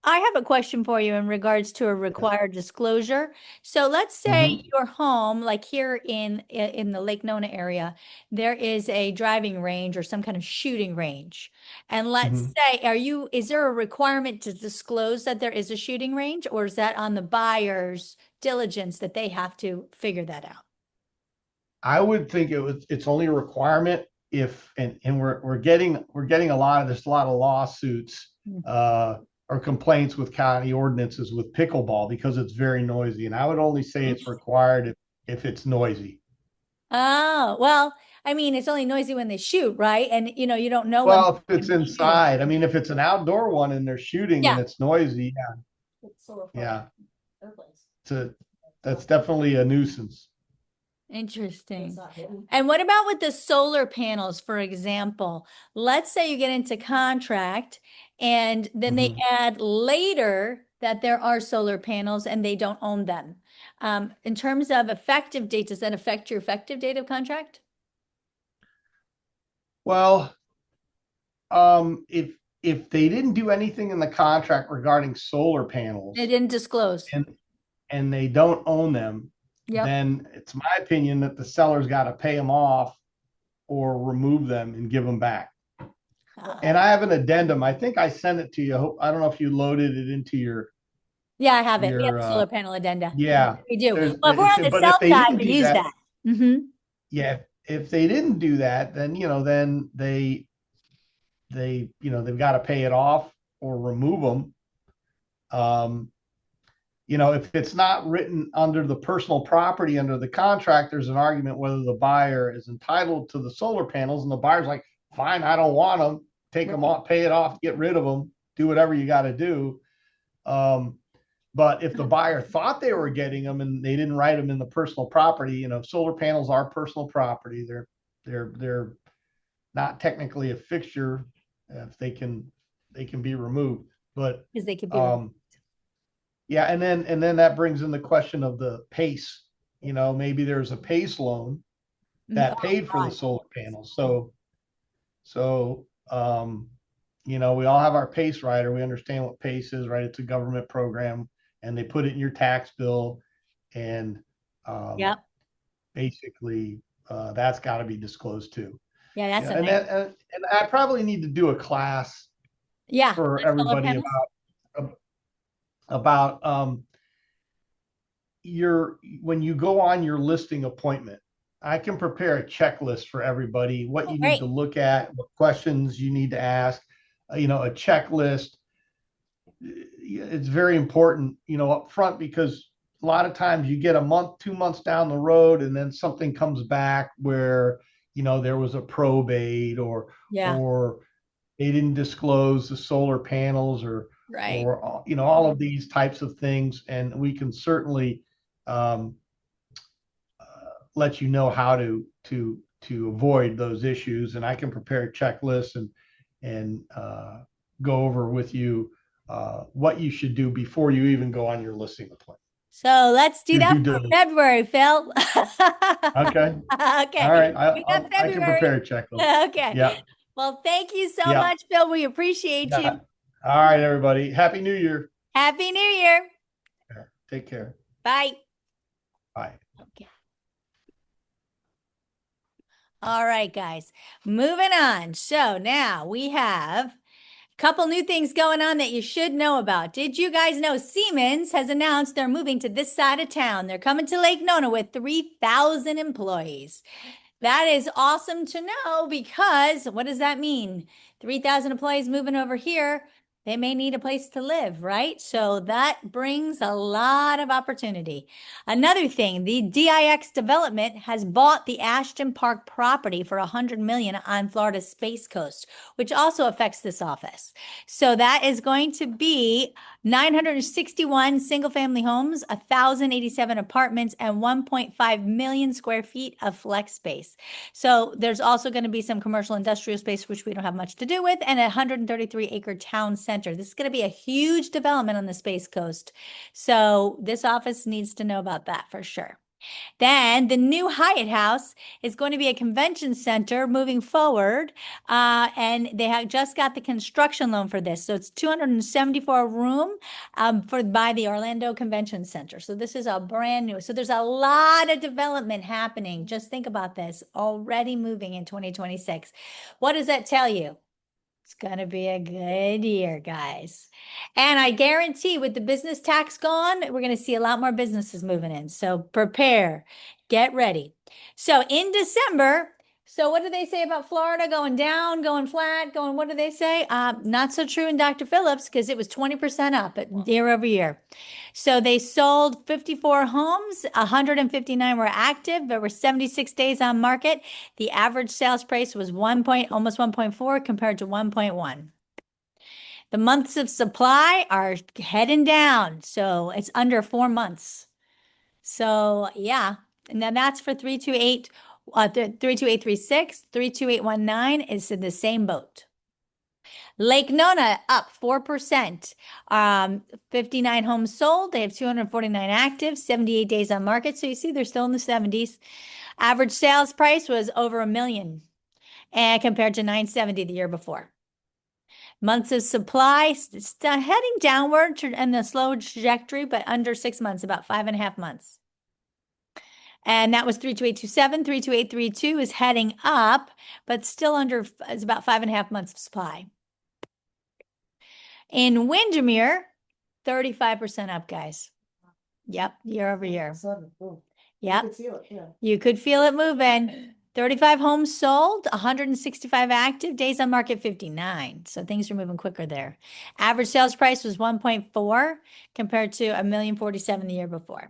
I have a question for you in regards to a required disclosure. So let's say your home, like here in the Lake Nona area, there is a driving range or some kind of shooting range. And let's say, is there a requirement to disclose that there is a shooting range, or is that on the buyer's diligence that they have to figure that out? I would think it's only a requirement if, and we're getting a lot of lawsuits or complaints with county ordinances with pickleball because it's very noisy. And I would only say it's required if it's noisy. Oh, well, I mean, it's only noisy when they shoot, right? And you don't know Well, if it's inside, I mean, if it's an outdoor one and they're shooting and it's noisy, that's definitely a nuisance. Interesting. And what about with the solar panels, for example? Let's say you get into contract and then they add later that there are solar panels and they don't own them. In terms of effective date, does that affect your effective date of contract? Well, if they didn't do anything in the contract regarding solar panels, They didn't disclose. and they don't own them, then it's my opinion that the seller's got to pay them off or remove them and give them back. And I have an addendum. I think I sent it to you. I don't know if you loaded it into your. Yeah, I have it. We have the solar panel addenda. Yeah, we do. Well, if we're on the south side, we use that. Yeah, if they didn't do that, then then they've got to pay it off or remove them. If it's not written under the personal property under the contract, there's an argument whether the buyer is entitled to the solar panels, and the buyer's like, fine, I don't want them, take them off, pay it off, get rid of them, do whatever you got to do. But if the buyer thought they were getting them and they didn't write them in the personal property, solar panels are personal property. They're not technically a fixture if they can be removed, but because they could be yeah, and then that brings in the question of the PACE. Maybe there's a PACE loan that paid for the solar panels. So we all have our PACE rider. We understand what PACE is, right? It's a government program, and they put it in your tax bill, and basically that's got to be disclosed too. Yeah, that's and I probably need to do a class for everybody about when you go on your listing appointment. I can prepare a checklist for everybody, what you need to look at, what questions you need to ask, a checklist. It's very important, up front, because a lot of times you get a month, 2 months down the road, and then something comes back where, there was a probate or Yeah, they didn't disclose the solar panels right. or all of these types of things, and we can certainly um, let you know how to avoid those issues. And I can prepare checklists and go over with you what you should do before you even go on your listing appointment. So let's do Your that due for diligence. February, Phil. Okay. Okay. All right. We got I can February. prepare a checklist. Okay. Yeah. Well, thank you so Yeah. much, Phil. We appreciate you. Yeah. All right, everybody. Happy New Year. Happy New Year. Take care. Bye. Bye. Okay. All right, guys. Moving on. So now we have a couple new things going on that you should know about. Did you guys know Siemens has announced they're moving to this side of town? They're coming to Lake Nona with 3,000 employees. That is awesome to know, because what does that mean? 3,000 employees moving over here. They may need a place to live, right? So that brings a lot of opportunity. Another thing, the DIX development has bought the Ashton Park property for $100 million on Florida's Space Coast, which also affects this office. So that is going to be 961 single-family homes, 1,087 apartments, and 1.5 million square feet of flex space. So there's also going to be some commercial industrial space, which we don't have much to do with, and a 133-acre town center. This is going to be a huge development on the Space Coast. So this office needs to know about that for sure. Then the new Hyatt House is going to be a convention center moving forward. And they have just got the construction loan for this. So it's 274 room by the Orlando Convention Center. So this is a brand new. So there's a lot of development happening. Just think about this, already moving in 2026. What does that tell you? It's going to be a good year, guys. And I guarantee with the business tax gone, we're going to see a lot more businesses moving in. So prepare, get ready. So in December, so what do they say about Florida going down, going flat, going, what do they say? Not so true in Dr. Phillips, because it was 20% up year over year. So they sold 54 homes, 159 were active. There were 76 days on market. The average sales price was almost 1.4 compared to 1.1. The months of supply are heading down. So it's under 4 months. So yeah, and then that's for 328. 32836, 32819 is in the same boat. Lake Nona up 4%. 59 homes sold. They have 249 active, 78 days on market. So you see they're still in the 70s. Average sales price was over $1 million, and compared to 970 the year before. Months of supply heading downward in a slow trajectory, but under 6 months, about 5.5 months. And that was 32827. 32832 is heading up, but still under, it's about 5.5 months of supply. In Windermere, 35% up, guys. Yep, year over year. Yep, you could feel it moving. 35 homes sold, 165 active, days on market 59. So things are moving quicker there. Average sales price was 1.4 compared to $1,047,000 the year before.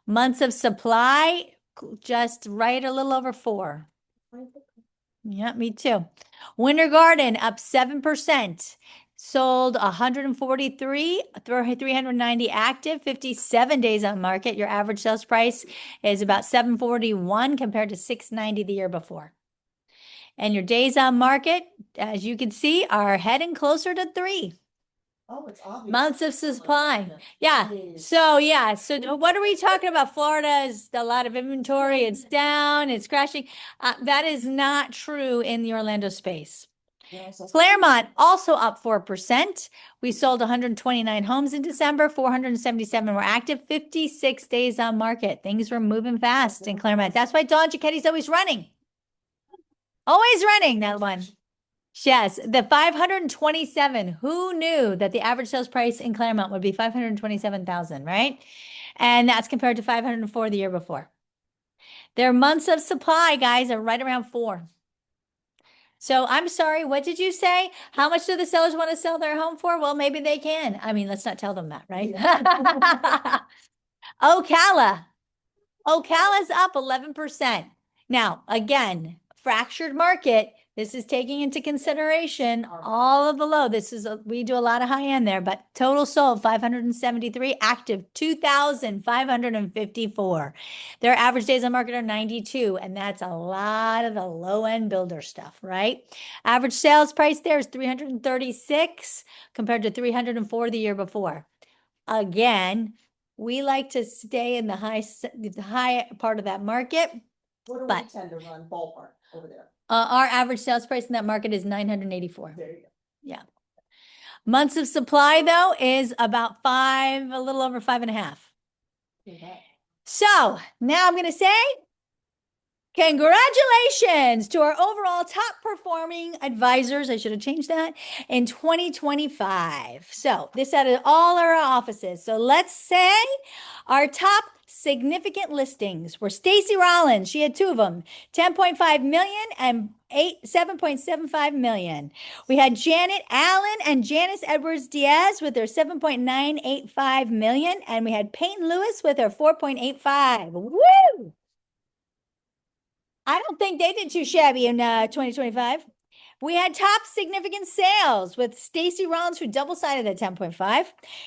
Months of supply, just right a little over 4. Yeah, me too. Winter Garden up 7%. Sold 143, 390 active, 57 days on market. Your average sales price is about $741 compared to $690 the year before. And your days on market, as you can see, are heading closer to 3. Oh, it's obvious. Months of supply. Yeah. So yeah. So what are we talking about? Florida is a lot of inventory. It's down. It's crashing. That is not true in the Orlando space. Claremont also up 4%. We sold 129 homes in December. 477 were active. 56 days on market. Things were moving fast in Claremont. That's why Dawn Giacchetti's always running. Always running, that one. Yes, the 527. Who knew that the average sales price in Claremont would be 527,000, right? And that's compared to 504 the year before. Their months of supply, guys, are right around 4. So I'm sorry, what did you say? How much do the sellers want to sell their home for? Well, maybe they can. I mean, let's not tell them that, right? Ocala. Ocala's up 11%. Now, again, fractured market, this is taking into consideration all of the low. We do a lot of high end there, but total sold 573, active 2,554. Their average days on market are 92, and that's a lot of the low end builder stuff, right? Average sales price there is 336 compared to 304 the year before. Again, we like to stay in the high part of that market. What do we But- tend to run ballpark over there? Our average sales price in that market is 984. There you go. Months of supply, though, is about a little over 5.5. Okay. So now I'm going to say congratulations to our overall top performing advisors. I should have changed that in 2025. So this out of all our offices. So let's say our top significant listings were Stacy Rollins. She had 2 of them, 10.5 million and 7.75 million. We had Janet Allen and Janice Edwards Diaz with their 7.985 million. And we had Peyton Lewis with her 4.85. Woo! I don't think they did too shabby in 2025. We had top significant sales with Stacy Rollins, who double-sided at 10.5,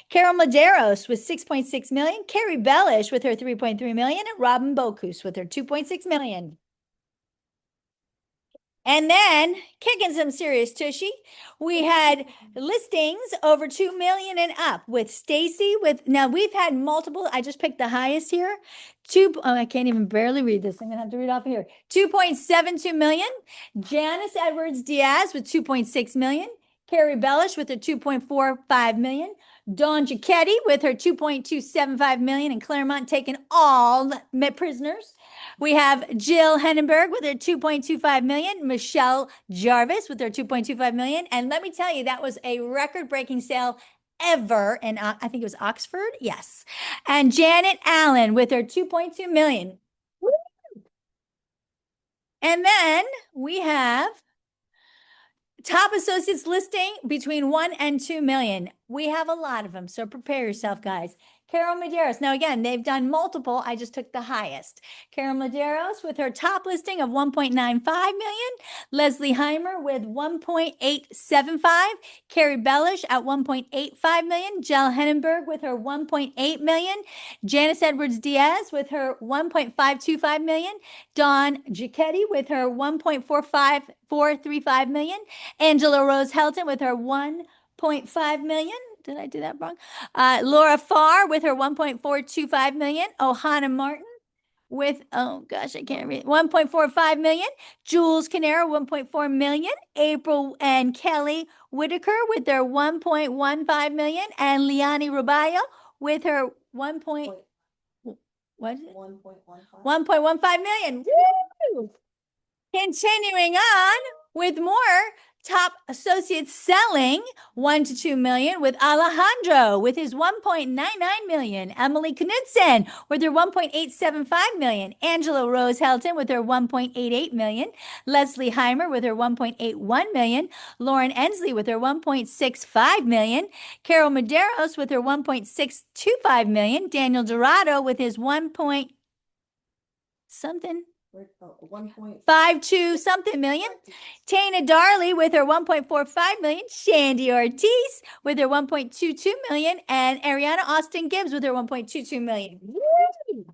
Carol Maderos with 6.6 million, Carrie Bellish with her 3.3 million, and Robin Bocuse with her 2.6 million. And then, kicking some serious tushy, we had listings over 2 million and up with Stacy now we've had multiple, I just picked the highest here. I can't even barely read this. I'm gonna have to read off here. 2.72 million. Janice Edwards Diaz with 2.6 million. Carrie Bellish with her 2.45 million. Dawn Giacchetti with her 2.275 million, and Claremont taking all prisoners. We have Jill Hennenberg with her 2.25 million, Michelle Jarvis with her 2.25 million. And let me tell you, that was a record-breaking sale ever. And I think it was Oxford. Yes. And Janet Allen with her 2.2 million. Woo! And then we have top associates listing between 1 and 2 million. We have a lot of them, so prepare yourself, guys. Carol Maderos. Now, again, they've done multiple. I just took the highest. Carol Maderos with her top listing of 1.95 million. Leslie Heimer with 1.875. Carrie Bellish at 1.85 million. Jill Hennenberg with her 1.8 million. Janice Edwards Diaz with her 1.525 million. Dawn Giacchetti with her 1.435 million. Angela Rose Helton with her 1.5 million. Did I do that wrong? Laura Farr with her 1.425 million. Ohana Martin with, oh gosh, I can't read, 1.45 million. Jules Canero, 1.4 million. April and Kelly Whitaker with their 1.15 million. And Liani Rubayo with her 1.15 million. Woo! Continuing on with more top associates selling 1 to 2 million with Alejandro with his 1.99 million. Emily Knudsen with her 1.875 million. Angela Rose Helton with her 1.88 million. Leslie Heimer with her 1.81 million. Lauren Ensley with her 1.65 million. Carol Maderos with her 1.625 million. Daniel Dorado with his 1. Something. 1.52 something million. Tana Darley with her 1.45 million. Shandy Ortiz with her 1.22 million. And Ariana Austin Gibbs with her 1.22 million. Woo!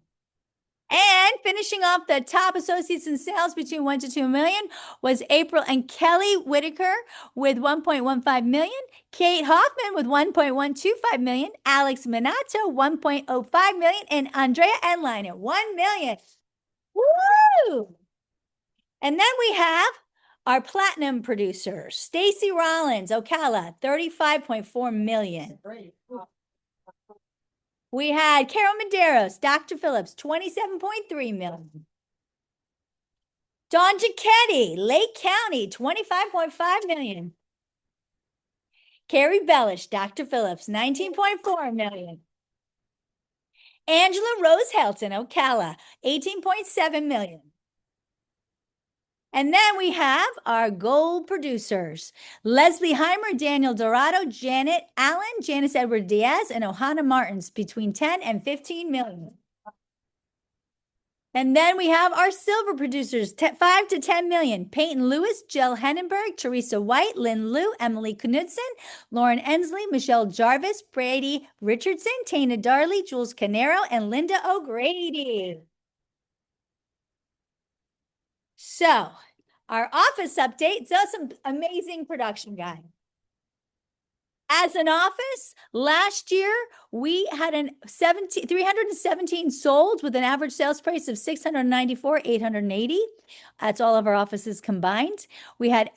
And finishing off the top associates in sales between 1 to 2 million was April and Kelly Whitaker with 1.15 million. Kate Hoffman with 1.125 million. Alex Minato 1.05 million. And Andrea Enline at 1 million. Woo! And then we have our platinum producers. Stacy Rollins, Ocala, 35.4 million. We had Carol Maderos, Dr. Phillips, 27.3 million. Dawn Giacchetti, Lake County, 25.5 million. Carrie Bellish, Dr. Phillips, 19.4 million. Angela Rose Helton, Ocala, 18.7 million. And then we have our gold producers. Leslie Heimer, Daniel Dorado, Janet Allen, Janice Edward Diaz, and Ohana Martins between 10 and 15 million. And then we have our silver producers, 5 to 10 million. Peyton Lewis, Jill Hennenberg, Teresa White, Lynn Liu, Emily Knudsen, Lauren Ensley, Michelle Jarvis, Brady Richardson, Tana Darley, Jules Canero, and Linda O'Grady. So our office update, so some amazing production, guys. As an office, last year we had 317 sold with an average sales price of $694,880. That's all of our offices combined. We have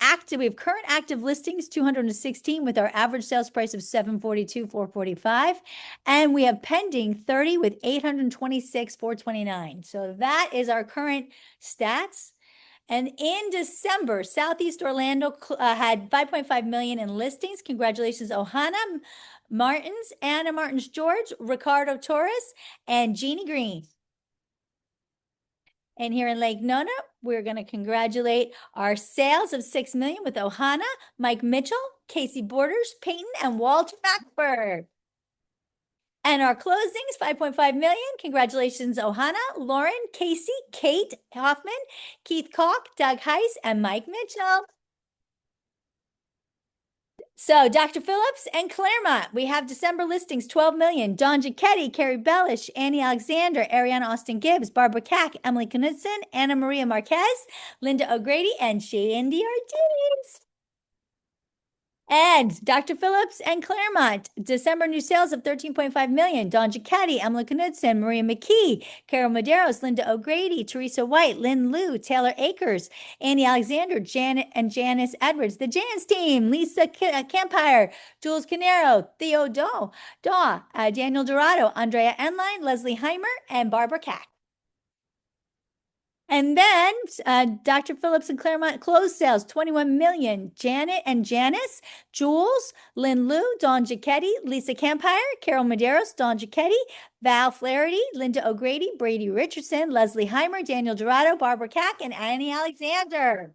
current active listings 216 with our average sales price of $742,445, and we have pending 30 with $826,429. So that is our current stats. And in December, Southeast Orlando had 5.5 million in listings. Congratulations, Ohana Martins, Anna Martins George, Ricardo Torres, and Jeannie Green. And here in Lake Nona, we're going to congratulate our sales of 6 million with Ohana, Mike Mitchell, Casey Borders, Peyton, and Walter Mackberg. And our closings, 5.5 million. Congratulations, Ohana, Lauren, Casey, Kate Hoffman, Keith Koch, Doug Heiss, and Mike Mitchell. So Dr. Phillips and Claremont, we have December listings, 12 million. Dawn Giacchetti, Carrie Bellish, Annie Alexander, Ariana Austin Gibbs, Barbara Cack, Emily Knudsen, Anna Maria Marquez, Linda O'Grady, and Shandy Ortiz. And Dr. Phillips and Claremont, December new sales of 13.5 million. Dawn Giacchetti, Emily Knudsen, Maria McKee, Carol Medeiros, Linda O'Grady, Teresa White, Lynn Liu, Taylor Akers, Annie Alexander, Janet and Janice Edwards, the Jans team, Lisa Campire, Jules Canero, Theo Daw, Daniel Dorado, Andrea Enline, Leslie Heimer, and Barbara Cack. And then Dr. Phillips and Claremont closed sales, 21 million. Janet and Janice, Jules, Lynn Liu, Dawn Giacchetti, Lisa Campire, Carol Medeiros, Dawn Giacchetti, Val Flaherty, Linda O'Grady, Brady Richardson, Leslie Heimer, Daniel Dorado, Barbara Cack, and Annie Alexander.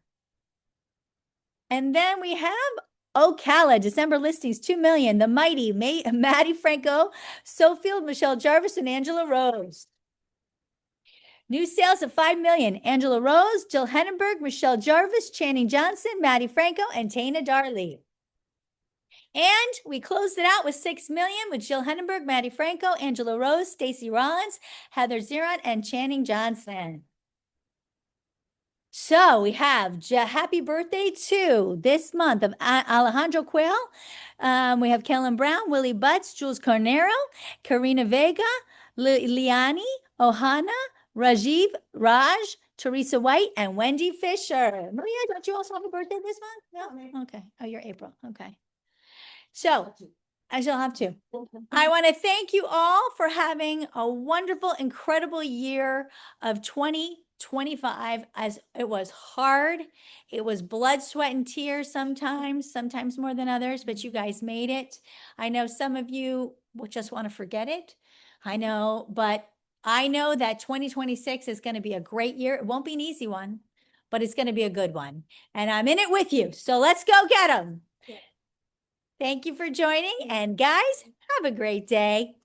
And then we have Ocala, December listings, 2 million. The Mighty, Maddie Franco, Sofield, Michelle Jarvis, and Angela Rose. New sales of 5 million. Angela Rose, Jill Hennenberg, Michelle Jarvis, Channing Johnson, Maddie Franco, and Tana Darley. And we closed it out with 6 million with Jill Hennenberg, Maddie Franco, Angela Rose, Stacy Rollins, Heather Zeron, and Channing Johnson. So we have happy birthday to this month of Alejandro Quayle. We have Kellen Brown, Willie Butts, Jules Cornero, Karina Vega, Liani, Ohana, Rajiv, Raj, Teresa White, and Wendy Fisher. Maria, don't you also have a birthday this month? No? Okay. Oh, you're April. Okay. So I shall have to. I want to thank you all for having a wonderful, incredible year of 2025. As it was hard. It was blood, sweat, and tears sometimes more than others, but you guys made it. I know some of you just want to forget it. I know, but I know that 2026 is going to be a great year. It won't be an easy one, but it's going to be a good one. And I'm in it with you. So let's go get them. Yeah. Thank you for joining. And guys, have a great day.